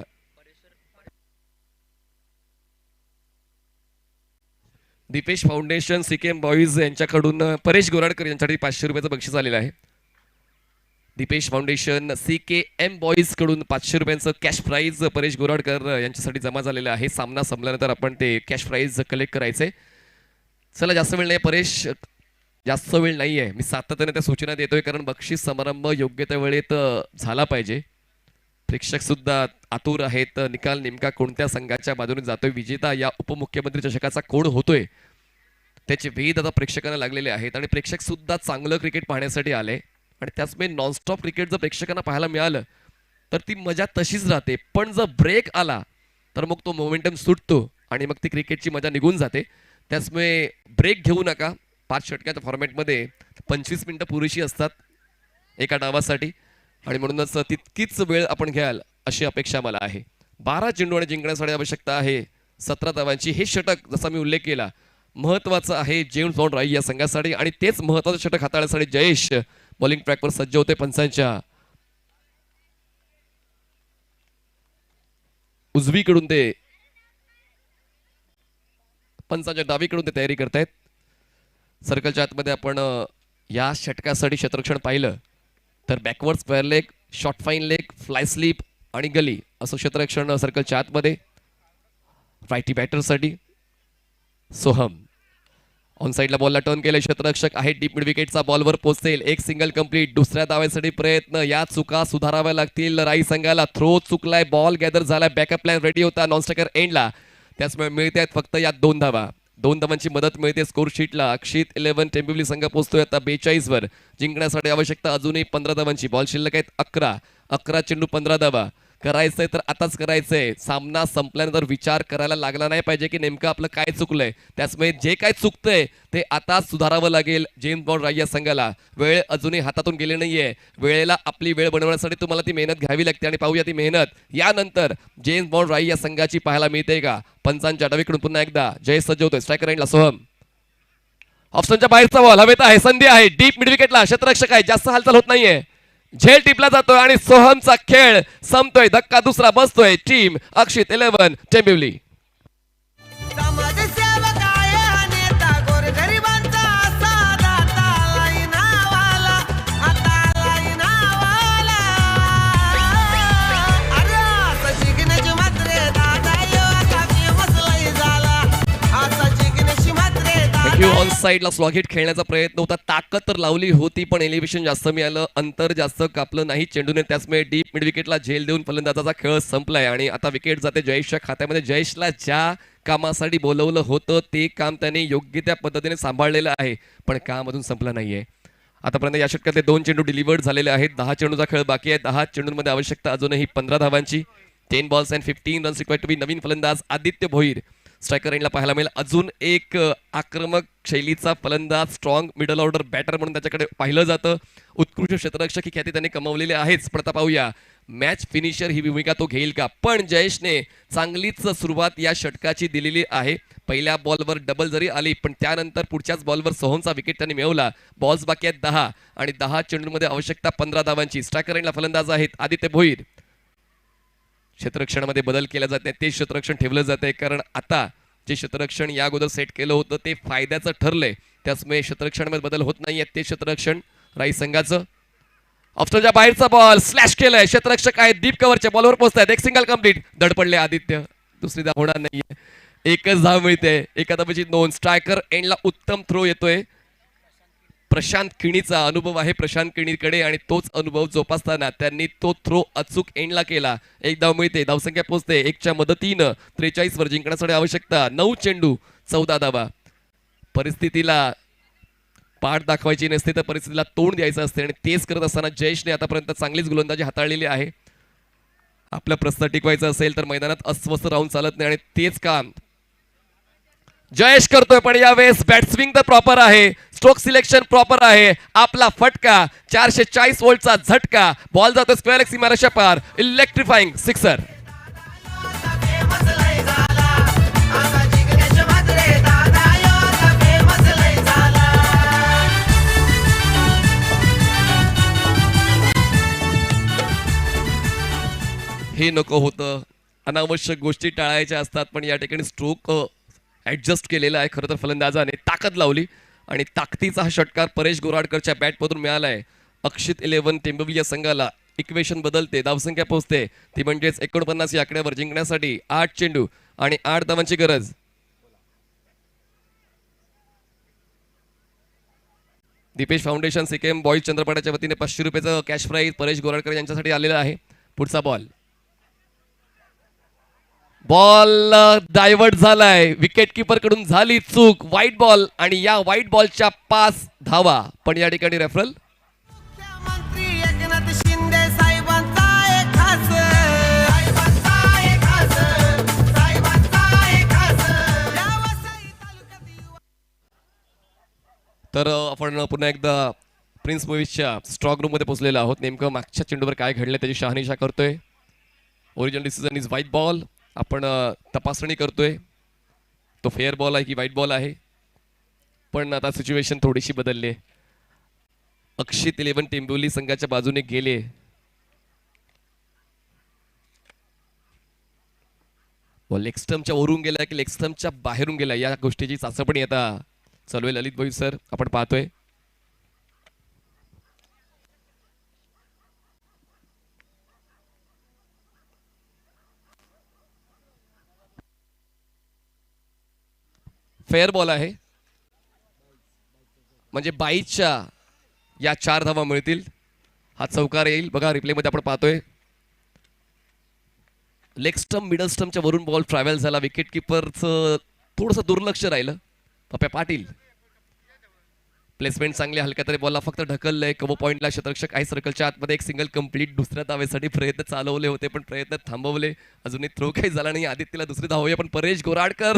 दीपेश फाउंडेशन सिकेम बॉईज यांच्याकडून परेश गोराडकर यांच्यासाठी 500 रुपयाचं बक्षीस आलेलं आहे. दीपेश फाउंडेशन CKM बॉईज कडून 500 रुपयांचं कॅश प्राइज परेश गोराडकर यांच्यासाठी जमा झालेलं आहे. सामना संपल्यानंतर आपण ते कॅश प्राइज कलेक्ट करायचंय. चला जास्त वेळ नाही परेश, जास्त वेळ नाही आहे. मी सातत्याने त्या सूचना देतोय कारण बक्षीस समारंभ योग्य त्या वेळेत झाला पाहिजे. प्रेक्षक सुद्धा आतुर आहेत. निकाल नेमका कोणत्या संघाच्या बाजूने जातोय, विजेता या उपमुख्यमंत्री चषकाचा कोण होतोय त्याचे वेध आता प्रेक्षकांना लागलेले आहेत आणि प्रेक्षक सुद्धा चांगलं क्रिकेट पाहण्यासाठी आले आणि त्याचमुळे नॉनस्टॉप क्रिकेट जर प्रेक्षकांना पाहायला मिळालं तर ती मजा तशीच राहते. पण जर ब्रेक आला तर मग तो मोमेंटम सुटतो आणि मग ती क्रिकेटची मजा निघून जाते. त्याचमुळे ब्रेक घेऊ नका. 5 षटकाच्या फॉर्मॅटमध्ये 25 मिनिटं पुरेशी असतात एका डावासाठी आणि म्हणूनच तितकीच वेळ आपण घ्याल अशी अपेक्षा मला आहे. 12 चेंडू आणि जिंकण्यासाठी आवश्यकता आहे 17 धावांची. हे षटक जसा मी उल्लेख केला महत्त्वाचं आहे जेम्स बॉन्ड रॉय या संघासाठी आणि तेच महत्त्वाचं षटक हाताळण्यासाठी जयेश बॉलिंग ट्रॅकवर सज्ज होते. पंचांच्या उजवीकडून ते पंचांच्या डावीकडून ते तयारी करतायत. सर्कलच्या आतमध्ये आपण या षटकासाठी क्षेत्ररक्षण पाहिलं तर backward square leg, short fine leg, fly sleep आणि गली असं क्षेत्ररक्षण सर्कलच्या आतमध्ये. रायटी बॅटरसाठी सोहम ऑन साईडला बॉलला टर्न केले. क्षेत्ररक्षक आहे डीप मिड विकेटचा बॉलवर पोहोचेल. एक सिंगल कंप्लीट. दुसऱ्या धावासाठी प्रयत्न. या चुका सुधाराव्या लागतील राई संघाला. थ्रो चुकलाय, बॉल गॅदर झालाय, बॅकअप प्लॅन रेडी होता नॉनस्ट्रायकर एंडला. त्याचमुळे मिळते आहेत फक्त या 2 धावा. 2 धावांची मदत मिळते स्कोर शीटला. अक्षित 11 टेंबिवली संघ पोहोचतोय आता 42 वर. जिंकण्यासाठी आवश्यकता अजूनही 15 धावांची. बॉल शिल्लक आहेत 11 चेंडू 15 धावा. करायचंय तर आताच करायचंय. सामना संपल्यानंतर विचार करायला लागला नाही पाहिजे की नेमकं आपलं काय चुकलंय. त्याचमुळे जे काय चुकतंय ते आता सुधारावं लागेल जेम्स बॉन्ड रॉय या संघाला. वेळ अजूनही हातातून गेली नाहीये. वेळेला आपली वेळ बनवण्यासाठी तुम्हाला ती मेहनत घ्यावी लागते आणि पाहूया ती मेहनत यानंतर जेम्स बॉन्ड रॉय या संघाची पाहायला मिळते का. पंचांच्या डावीकडून पुन्हा एकदा जय सज्ज होतोय. स्ट्रायकर एंडला सोहम. ऑप्शनच्या बाहेरचा बॉल हवेत आहे. संधी आहे डीप मिड विकेटला. क्षेत्ररक्षक आहे, जास्त हालचाल होत नाहीये. झेल टिपला जातोय आणि सोहमचा खेळ संपतोय. धक्का दुसरा बसतोय. टीम अक्षित 11 टेंबिवली. साईडला स्लॉग हिट खेळण्याचा प्रयत्न होता, ताकद तर लावली होती पण एलिव्हेशन जास्त मिळालं, अंतर जास्त कापलं नाही चेंडूने, त्याचमुळे डीप मिड विकेटला झेल देऊन फलंदाजाचा खेळ संपलाय आणि आता विकेट जाते जयेशच्या खात्यामध्ये. जयेशला ज्या कामासाठी बोलवलं होतं ते काम त्याने योग्य त्या पद्धतीने सांभाळलेलं आहे, पण काम अजून संपलं नाहीये. आतापर्यंत या षटकातले 2 चेंडू डिलिव्हर्ड झालेले आहेत. 10 चेंडूचा खेळ बाकी आहे. 10 चेंडूंमध्ये आवश्यकता अजूनही 15 धावांची. 10 balls and 15 runs required to be. नवीन फलंदाज आदित्य भोईर स्ट्रायकर एंडला पाहायला मिळेल. अजून एक आक्रमक शैलीचा फलंदाज, स्ट्रॉंग मिडल ऑर्डर बॅटर म्हणून त्याच्याकडे पाहिलं जातं. उत्कृष्ट क्षेत्ररक्षक ही ख्याती त्याने कमावलेली आहेच, पण आता पाहूया मॅच फिनिशर ही भूमिका तो घेईल का. पण जयेशने चांगलीच सुरुवात या षटकाची दिलेली आहे. पहिल्या बॉलवर डबल जरी आली पण त्यानंतर पुढच्याच बॉलवर सोहमचा विकेट त्यांनी मिळवला. बॉल्स बाकी आहेत 10 आणि 10 चेंडूंमध्ये आवश्यकता 15 धावांची. स्ट्रायकर एंडला फलंदाज आहेत आदित्य भोईर. क्षेत्ररक्षणामध्ये बदल केला जात नाही, ते क्षेत्ररक्षण ठेवलं जात आहे, कारण आता जे क्षेत्ररक्षण या अगोदर सेट केलं होतं ते फायद्याचं ठरलंय, त्याचमुळे क्षेत्ररक्षणामध्ये बदल होत नाहीये. ते क्षेत्ररक्षण राई संघाचं. ऑफस्टॉपच्या बाहेरचा बॉल स्लॅश केलाय, क्षेत्ररक्षक आहेत डीप कव्हरच्या बॉलवर पोहोचतायत. एक सिंगल कंप्लीट, धडपडले आदित्य, दुसरी धाव होणार नाहीये, एकच धाव मिळते. एका धावेची नोंद. स्ट्रायकर एंडला उत्तम थ्रो येतोय. प्रशांत किणीचा अनुभव आहे प्रशांत किणीकडे आणि तोच अनुभव जोपासताना त्यांनी तो थ्रो अचूक एंडला केला. एक धाव मिळते, धावसंख्या पोहोचते 1च्या मदतीनं 43 वर. जिंकण्यासाठी आवश्यकता 9 चेंडू 14 धावा. परिस्थितीला पाठ दाखवायची नसते तर परिस्थितीला तोंड द्यायचं असते आणि तेच करत असताना जयेशने आतापर्यंत चांगलीच गोलंदाजी हाताळलेली आहे. आपलं प्रस्ताव टिकवायचं असेल तर मैदानात अस्वस्थ राहून चालत नाही आणि तेच काम जयेश करतोय. पण यावेळेस बॅट स्विंग तर प्रॉपर आहे, स्ट्रोक सिलेक्शन प्रॉपर आहे. आपला फटका 440 वोल्टचा झटका, बॉल जातो स्क्वेअर लेग सीमारेषा पार. इलेक्ट्रिफाईंग सिक्सर. हे नको होतं, अनावश्यक गोष्टी टाळायच्या असतात, पण या ठिकाणी स्ट्रोक ऍडजस्ट केलेला आहे खरं तर फलंदाजाने, ताकद लावली आणि ताकदीचा हा षटकार परेश गोराडकरच्या बॅटमधून मिळालाय. अक्षित 11 टेंबुली या संघाला. इक्वेशन बदलते, धावसंख्या पोहोचते ती म्हणजेच 49 या आकड्यावर. जिंकण्यासाठी 8 चेंडू आणि 8 धावांची गरज. दीपेश फाउंडेशन सिकेम बॉईज चंद्रपाड्याच्या वतीने 500 रुपयाचं कॅश प्राईज परेश गोराडकर यांच्यासाठी आलेलं आहे. पुढचा बॉल, बॉल डायव्हर्ट झालाय, विकेट किपर कडून झाली चूक. व्हाईट बॉल आणि या व्हाईट बॉलच्या 5 धावा, पण या ठिकाणी रेफरल. मुख्यमंत्री एकनाथ शिंदे साहेबांचा एक खास, साहेबांचा एक खास, साहेबांचा एक खास. या वसई तालुक्यात तर आपण पुन्हा एकदा प्रिन्स मूवीजच्या स्ट्रॉंग रूम मध्ये पोहोचलेलो आहोत. नेमकं मागच्या चेंडूवर काय घडलं त्याची शहानिशा करतोय. Original decision is white ball. आपण तपासणी करतोय तो फेअर बॉल आहे की व्हाईट बॉल आहे, पण आता सिच्युएशन थोडीशी बदलली आहे. अक्षित 11 टेंबुली संघाच्या बाजूने गेले. लेग स्टंपच्या वरून गेला की लेग स्टंपच्या बाहेरून गेला या गोष्टीची चाचपणी आता चालू आहे. ललित भोई सर आपण पाहतोय. फेअर बॉल आहे म्हणजे 22च्या या 4 धावा मिळतील. हा चौकार येईल बघा, रिप्ले मध्ये आपण पाहतोय. लेग स्टंप मिडल स्टंपच्या वरून बॉल ट्रॅव्हल झाला. विकेट किपरचं थोडंसं दुर्लक्ष राहिलं. पप्या पाटील प्लेसमेंट चांगली, हलक्या तरी बॉलला फक्त ढकललंय. कव्हर पॉईंटला क्षेत्ररक्षक आहे सर्कलच्या आतमध्ये. एक सिंगल कंप्लीट. दुसऱ्या धावेसाठी प्रयत्न चालवले होते पण प्रयत्न थांबवले. अजूनही थ्रो काही झाला नाही. आदित्यला दुसरी धाव हवी, पण परेश गोराडकर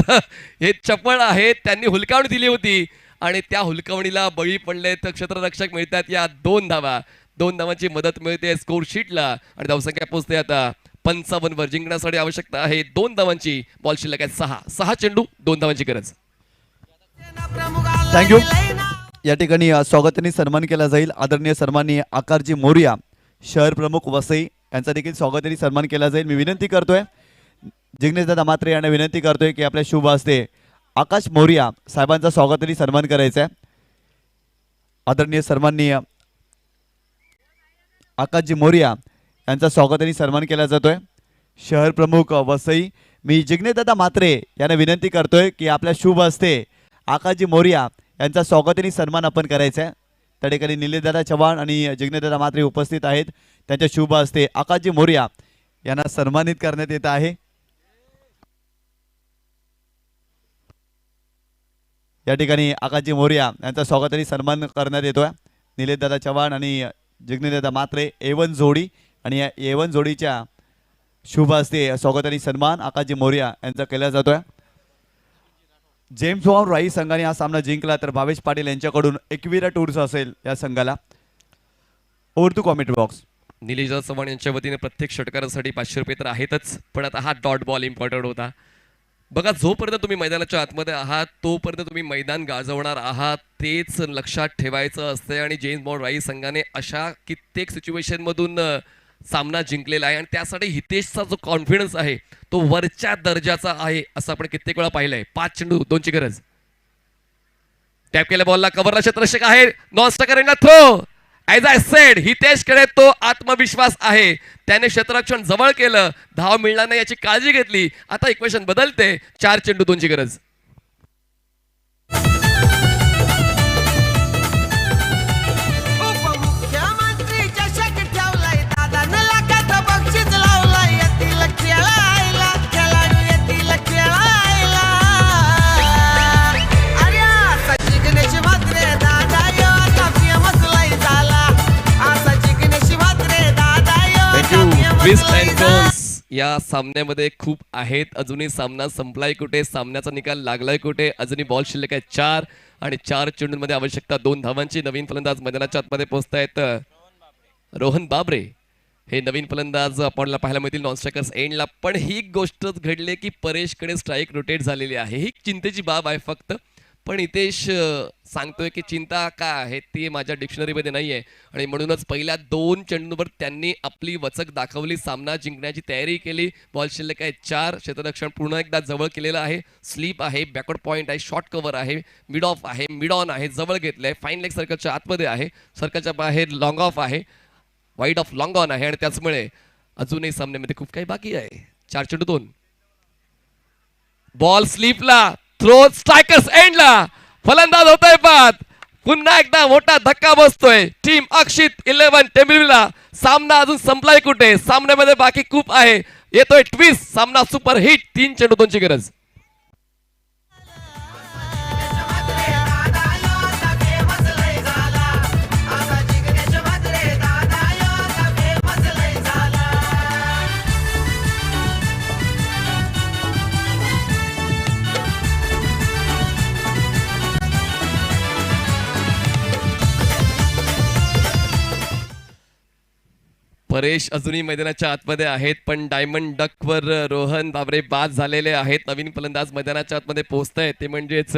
हे चपळ आहेत, त्यांनी हुलकावणी दिली होती आणि त्या हुलकावणीला बळी पडले. तर क्षेत्ररक्षक मिळतात या 2 धावा. 2 धावांची मदत मिळते स्कोर शीटला आणि धावसंख्या पोहोचते आता 55 वर. जिंकण्यासाठी आवश्यकता आहे 2 धावांची. बॉल शिल्लक आहे 6 चेंडू 2 धावांची गरज. थँक्यू. या ठिकाणी स्वागताने सन्मान केला जाईल. आदरणीय सन्माननीय आकारजी मोरिया शहर प्रमुख वसई यांचा देखील स्वागताने सन्मान केला जाईल. मी विनंती करतोय जिग्नेश दादा मात्रे यांना विनंती करतोय की आपल्या शुभ हस्ते आकाश मोरिया साहेबांचा स्वागताने सन्मान करायचा आहे. आदरणीय सन्माननीय आकाशजी मोरिया यांचा स्वागताने सन्मान केला जातोय. शहर प्रमुख वसई मी जिग्नेश दादा मात्रे यांना विनंती करतोय की आपल्या शुभ हस्ते आकाशजी मोरिया यांचा स्वागताने सन्मान आपण करायचा आहे. त्या ठिकाणी निलेशदादा चव्हाण आणि जिग्नेशदादा म्हात्रे उपस्थित आहेत. त्यांच्या शुभ हस्ते आकाशजी मोरिया यांना सन्मानित करण्यात येत आहे. या ठिकाणी आकाशजी मोरिया यांचा स्वागताने सन्मान करण्यात येतोय. निलेशदादा चव्हाण आणि जिग्नेशदादा म्हात्रे A1 जोडी आणि या A1 जोडीच्या शुभ हस्ते स्वागताने सन्मान आकाशजी मोरिया यांचा केला जातोय. जेम्स बॉन्ड राई संघाने हा सामना जिंकला तर भावेश पाटील यांच्याकडून एकविरा टूर्स असेल या संघाला. Over to comment box. Nilesh Chavan यांच्या वतीने प्रत्येक षटकारासाठी 500 रुपये तर आहेतच, पण आता हा डॉट बॉल इम्पॉर्टंट होता. बघा, जोपर्यंत तुम्ही मैदानाच्या आतमध्ये आहात तोपर्यंत तुम्ही मैदान गाजवणार आहात, तेच लक्षात ठेवायचं असते. आणि जेम्स बॉन्ड राई संघाने अशा कित्येक सिच्युएशनमधून सामना जिंकलेला आहे आणि त्यासाठी हितेशचा जो कॉन्फिडन्स आहे तो वरच्या दर्जाचा आहे असं आपण कित्येक वेळा पाहिलंय. 5 चेंडू 2ची गरज. टॅप केल्या बॉलला कव्हरला क्षेत्ररक्षक आहे, non striker throw. As I said, हितेशकडे तो आत्मविश्वास आहे. त्याने क्षेत्ररक्षण जवळ केलं, धाव मिळणार नाही याची काळजी घेतली. आता इक्वेशन बदलते. 4 चेंडू 2ची गरज. उपमुख्यमंत्री चषक ठेवलाय दादानं लाखाचं बक्षीस लावलंय. येतील खेळायला खेळाडू येतील खेळायला. अरे असा जिग्नेश म्हात्रे दादा यो आता फेमस लय झाला. असा जिग्नेश म्हात्रे दादा यो आता ट्विस्ट फेमस लय अँड झाला. टर्न्स या सामन्यामध्ये खूप आहेत. अजूनही सामना संपलाय कुठे, सामन्याचा निकाल लागलाय कुठे, अजूनही बॉल शिल्लक आहे 4 आणि 4 चेंडूंमध्ये आवश्यकता 2 धावांची. नवीन फलंदाज मैदानाच्या आतमध्ये पोहोचतायत. रोहन बाबरे हे नवीन फलंदाज आपल्याला पाहायला मिळतील नॉन स्ट्रायकर्स एंडला. पण ही गोष्ट घडली की परेशकडे स्ट्राईक रोटेट झालेली आहे. ही चिंतेची बाब आहे फक्त. पण हितेश सांगतोय की चिंता काय आहे ती माझ्या डिक्शनरीमध्ये नाही आहे आणि म्हणूनच पहिल्या 2 चेंडूंवर त्यांनी आपली वचक दाखवली, सामना जिंकण्याची तयारी केली. बॉल शिल्लक आहे 4. क्षेत्ररक्षण पुन्हा एकदा जवळ केलेलं आहे. स्लीप आहे, बॅकवर्ड पॉईंट आहे, शॉर्ट कव्हर आहे, मिड ऑफ आहे, मिड ऑन आहे, जवळ घेतलंय, फाईन लेग सर्कलच्या आतमध्ये आहे, सर्कलच्या बाहेर लॉंग ऑफ आहे, वाईड ऑफ लॉंग ऑन आहे आणि त्याचमुळे अजूनही सामन्यामध्ये खूप काही बाकी आहे. 4 चेंडू 2. बॉल स्लीपला, थ्रो स्ट्रायकर्स एंडला. फलंदाज होतोय बाद. पुन्हा एकदा मोठा धक्का बसतोय टीम अक्षित 11 टेंबिवलीला. सामना अजून संपलाय कुठे, सामन्यामध्ये बाकी खूप आहे. येतोय ट्विस्ट, सामना सुपर हिट. 3 चेंडू 2ची गरज. परेश अजूनही मैदानाच्या आतमध्ये आहेत, पण डायमंड डकवर रोहन बाबरे बाद झालेले आहेत. नवीन फलंदाज मैदानाच्या आतमध्ये पोहोचतायत ते म्हणजेच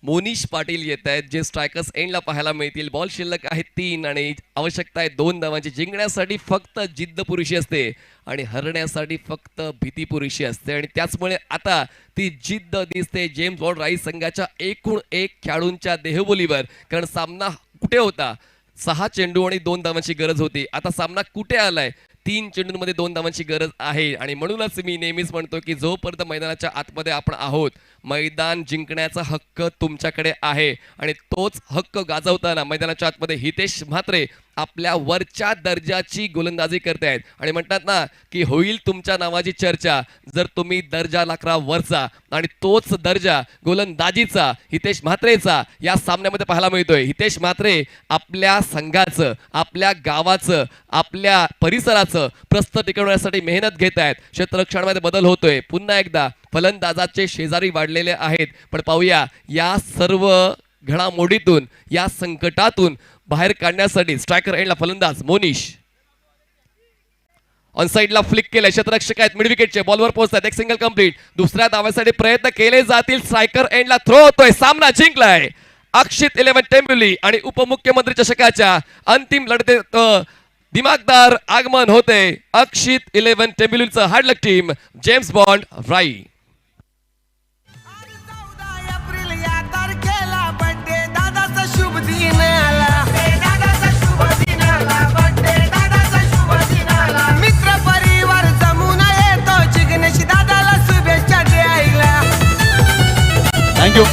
मोनिश पाटील येत आहेत, जे स्ट्रायकर्स एंडला पाहायला मिळतील. बॉल शिल्लक आहे 3 आणि आवश्यकता आहे 2 धावांची. जिंकण्यासाठी फक्त जिद्द पुरेशी असते आणि हरण्यासाठी फक्त भीती पुरेशी असते आणि त्याचमुळे आता ती जिद्द दिसते जेम्स बॉन्ड राई संघाच्या एकूण 1 खेळाडूंच्या देहबोलीवर. कारण सामना कुठे होता, 6 चेंडू आणि 2 धावांची गरज होती. आता सामना कुठे आलाय, 3 चेंडूंमध्ये 2 धावांची गरज आहे. आणि म्हणूनच मी नेहमीच म्हणतो की जोपर्यंत मैदानाच्या आतमध्ये आपण आहोत, मैदान जिंकण्याचा हक्क तुमच्याकडे आहे आणि तोच हक्क गाजवताना मैदानाच्या आतमध्ये हितेश म्हात्रे आपल्या वरच्या दर्जाची गोलंदाजी करतायत आणि म्हणतात ना की होईल तुमच्या नावाची चर्चा जर तुम्ही दर्जा लाकरा वरचा. आणि तोच दर्जा गोलंदाजीचा हितेश म्हात्रेचा या सामन्यामध्ये पाहायला मिळतोय. हितेश म्हात्रे आपल्या संघाचं, आपल्या गावाचं, आपल्या परिसराचं प्रस्थ टिकवण्यासाठी मेहनत घेत आहेत. क्षेत्ररक्षणामध्ये बदल होतोय. पुन्हा एकदा फलंदाजाचे शेजारी वाढलेले आहेत. पण पाहूया या सर्व घडामोडीतून, या संकटातून बाहेर काढण्यासाठी स्ट्रायकर एंडला फलंदाज मोनिश ऑन साइडला फ्लिक केलं. क्षेत्ररक्षक आहेत मिड विकेटचे, बॉलवर पोहोचतात. एक सिंगल कंप्लीट. दुसऱ्या धावासाठी प्रयत्न केले जातील. स्ट्रायकर एंडला थ्रो होतोय. सामना जिंकलाय अक्षित 11 टेंबिवली आणि उपमुख्यमंत्री चषकाच्या अंतिम लढतीत दिमागदार आगमन होते अक्षित 11 टेंबिवलीचं हार्डलक टीम जेम्स बॉन्ड राई. 14 एप्रिल या तारखेला बर्थडे दादाचा शुभ दिन आला. दादाचा शुभ दिन आला. बर्थडे दादाचा शुभ दिन आला. मित्र परिवार जमून येतो जिग्नेश दादाला शुभेच्छा द्यायला. थँक्यू.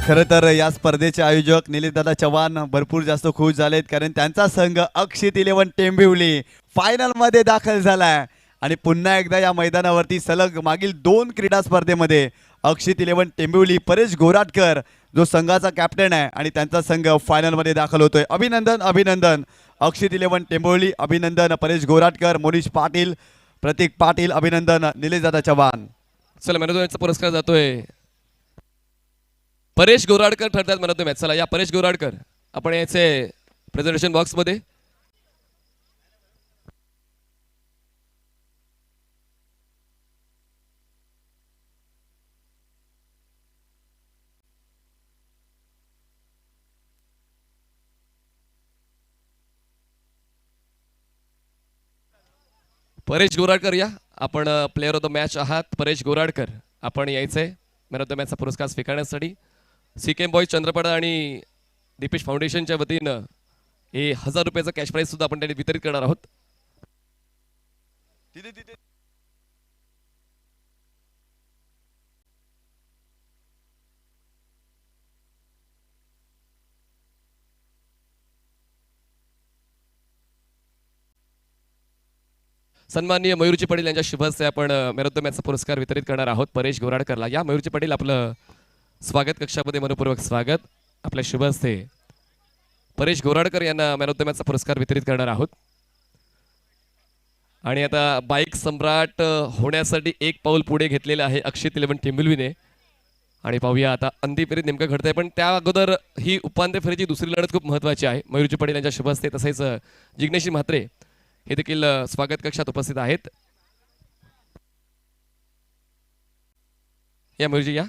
खरं तर या स्पर्धेचे आयोजक निलेशदादा चव्हाण भरपूर जास्त खुश झालेत, कारण त्यांचा संघ अक्षित 11 टेंबिवली फायनल मध्ये दाखल झालाय आणि पुन्हा एकदा या मैदानावरती सलग मागील 2 क्रीडा स्पर्धेमध्ये अक्षित 11 टेंबिवली परेश गोराटकर जो संघाचा कॅप्टन आहे आणि त्यांचा संघ फायनल मध्ये दाखल होतोय. अभिनंदन अभिनंदन अक्षित 11 टेंबिवली, अभिनंदन परेश गोराटकर, मोनिश पाटील, प्रतीक पाटील, अभिनंदन निलेशदादा चव्हाण. चला मॅन ऑफ द मॅचचा पुरस्कार जातोय परेश गोराडकर ठरतात मॅन ऑफ द मॅच. चला या परेश गोराडकर आपण याचे प्रेझेंटेशन बॉक्स मध्ये. परेश गोराडकर या, आपण प्लेअर ऑफ द मॅच आहात. परेश गोराडकर आपण यायचंय मॅन ऑफ द मॅचचा पुरस्कार स्वीकारण्यासाठी. सीकेम बॉईज चंद्रपाडा आणि दीपेश फाउंडेशनच्या वतीनं हे 1000 रुपयाचं कॅश प्राईज सुद्धा आपण त्यांनी वितरित करणार आहोत. सन्माननीय मयूरजी पाटील यांच्या शुभ हस्ते आपण मॅन ऑफ द मॅचचा पुरस्कार वितरित करणार आहोत परेश गोराडकरला. या मयूरजी पाटील आपलं स्वागत कक्षामध्ये मनपूर्वक स्वागत. आपल्या शुभ हस्ते परेश गोराडकर यांना मॅन ऑफ द मॅचचा पुरस्कार वितरित करणार आहोत. आणि आता बाईक सम्राट होण्यासाठी एक पाऊल पुढे घेतलेलं आहे अक्षित 11 टेंबिवलीने. आणि पाहूया आता अंतिम फेरीत नेमकं घडतंय, पण त्या अगोदर ही उपांत्य फेरीची दुसरी लढत खूप महत्त्वाची आहे. मयूरजी पाटील यांच्या शुभ हस्ते तसेच जिग्नेशी म्हात्रे हे देखील स्वागत कक्षात उपस्थित आहेत. या मयूरजी या.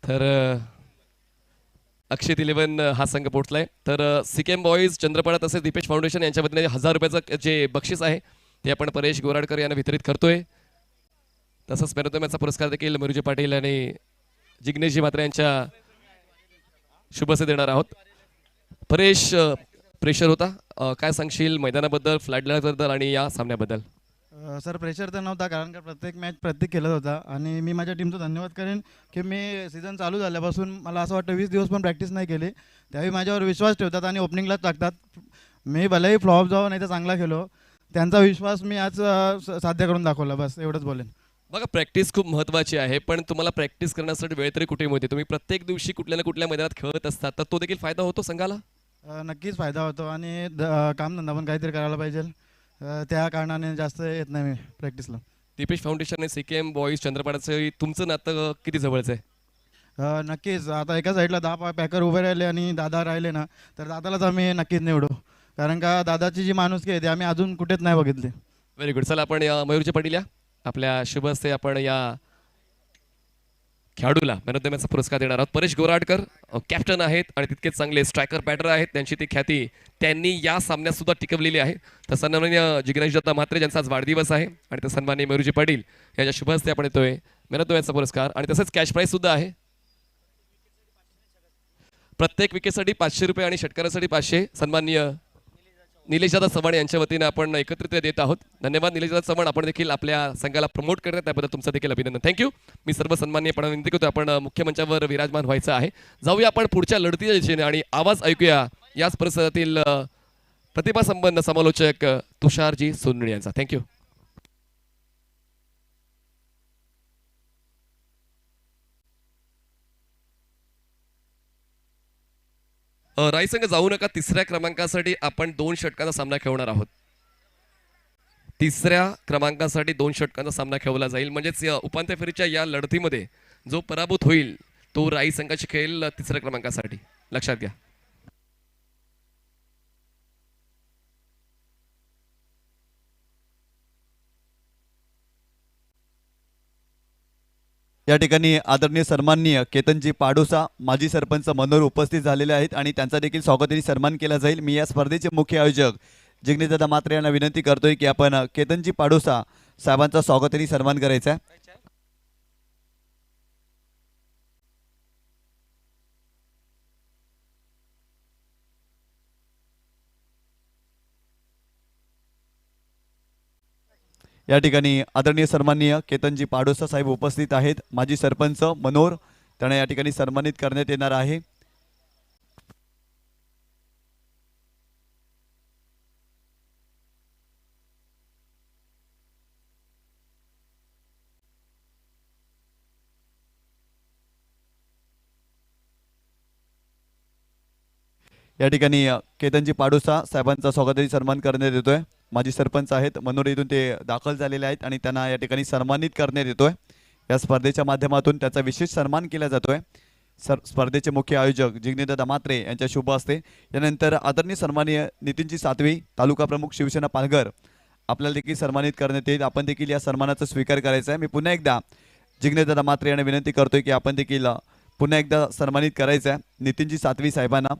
तर अक्षित 11 हा संघ पोहोचलाय. तर सिकेम बॉईज चंद्रपाडा तसेच दीपेश फाउंडेशन यांच्या वतीने 1000 रुपयाचं जे बक्षीस आहे ते आपण परेश गोराडकर यांना वितरित करतोय. तसंच मॅन ऑफ द मॅचचा पुरस्कार देखील मयूरजी पाटील आणि जिग्नेशजी म्हात्रे यांच्या शुभ हस्ते देणार आहोत. परेश, प्रेशर होता, काय सांगशील मैदानाबद्दल, फ्लॅटबद्दल आणि या सामन्याबद्दल? सर प्रेशर तर नव्हता, कारण का प्रत्येक मॅच प्रत्येक खेळत होता आणि मी माझ्या टीमचं धन्यवाद करेन की मी सीझन चालू झाल्यापासून मला असं वाटतं 20 दिवस पण प्रॅक्टिस नाही केली, त्यावेळी माझ्यावर विश्वास ठेवतात आणि ओपनिंगलाच टाकतात. मी भलेही फ्लॉप जाऊ नाही तर चांगला खेळलो, त्यांचा विश्वास मी आज साध्य करून दाखवला. बस एवढंच बोलेन. बघा, प्रॅक्टिस खूप महत्त्वाची आहे, पण तुम्हाला प्रॅक्टिस करण्यासाठी वेळ तरी कुठे मिळते? तुम्ही प्रत्येक दिवशी कुठल्या ना कुठल्या मैदानात खेळत असतात, तर तो देखील फायदा होतो संघाला? नक्कीच फायदा होतो आणि कामधंदा पण काहीतरी करायला पाहिजे, त्या कारणाने जास्त येत नाही मी प्रॅक्टिसला. दीपेश फाउंडेशन आणि सीकेएम बॉईज चंद्रपाडाचं तुमचं नातं किती जवळचं आहे? नक्कीच. आता एका साईडला 10 पॅकर उभे राहिले आणि दादा राहिले ना, तर दादालाच आम्ही नक्कीच निवडू, कारण का दादाची जी माणुसकी आहे ती आम्ही अजून कुठेच नाही बघितली. Very good. चला आपण मयूरजी पाटील या, आपल्या शुभ हस्ते आपण या खेळाडूला मॅन ऑफ द मॅचचा पुरस्कार देणार आहोत. परेश गोराडकर कॅप्टन आहेत आणि तितकेच चांगले स्ट्रायकर बॅटर आहेत. त्यांची ती ख्याती त्यांनी या सामन्यात सुद्धा टिकवलेली आहे. तर सन्माननीय जिग्नेश दत्ता म्हात्रे ज्यांचा आज वाढदिवस आहे आणि तर सन्माननीय मयूरजी पाटील यांच्या शुभ हस्ते आपण येतोय मॅन ऑफ द मॅचचा पुरस्कार. आणि तसंच कॅश प्राईज सुद्धा आहे. प्रत्येक विकेटसाठी 500 रुपये आणि षटकारासाठी 500 सन्माननीय निलेशदादा चव्हाण यांच्या वतीने आपण एकत्रित देत आहोत. धन्यवाद निलेशदादा चव्हाण, आपण देखील आपल्या संघाला प्रमोट करण्यात त्याबद्दल तुमचं देखील अभिनंदन. थँक्यू. मी सर्व सन्माननीयपणे विनंती करतो, आपण मुख्य मंचावर विराजमान व्हायचं आहे. जाऊया आपण पुढच्या लढतीच्या दिशेने आणि आवाज ऐकूया याच परिसरातील प्रतिभा संपन्न समालोचक तुषारजी सोनवणे यांचा. थँक्यू. राई संघ जाऊ नका. तिसऱ्या क्रमांकासाठी आपण 2 षटकांचा सामना खेळणार आहोत. तिसऱ्या क्रमांकासाठी 2 षटकांचा सामना खेळवला जाईल, म्हणजेच उपांत्य फेरीच्या या लढतीमध्ये जो पराभूत होईल तो राई संघाची खेळेल तिसऱ्या क्रमांकासाठी. लक्षात घ्या. या ठिकाणी आदरणीय सन्माननीय केतनजी पाडोसा, माजी सरपंच मनोहर उपस्थित झालेले आहेत आणि त्यांचा देखील स्वागताने सन्मान केला जाईल. मी या स्पर्धेचे मुख्य आयोजक जिग्नेशदादा म्हात्रे यांना विनंती करतोय की आपण केतनजी पाडोसा साहेबांचा स्वागताने सन्मान करायचा आहे. या ठिकाणी आदरणीय सन्माननीय केतनजी पाडोसा साहेब उपस्थित आहेत. माजी सरपंच मनोहर त्यांना या ठिकाणी सन्मानित करण्यात येणार आहे. या ठिकाणी केतनजी पाडोसा साहेबांचा स्वागताची सन्मान करण्यात येतोय. माजी सरपंच आहेत मनोहर, इथून ते दाखल झालेले आहेत आणि त्यांना या ठिकाणी सन्मानित करण्यात येतोय. या स्पर्धेच्या माध्यमातून त्याचा विशेष सन्मान केला जातोय. स्पर्धेचे मुख्य आयोजक जिग्नेदादा मात्रे यांच्या शुभ हस्ते. यानंतर आदरणीय सन्माननीय नितीनजी सातवी तालुका प्रमुख शिवसेना पालघर आपल्याला देखील सन्मानित करण्यात येईल. आपण देखील या सन्मानाचा स्वीकार करायचा आहे. मी पुन्हा एकदा जिग्नेदादा मात्रे यांना विनंती करतोय की आपण देखील पुन्हा एकदा सन्मानित करायचं आहे नितीनजी सातवी साहेबांना.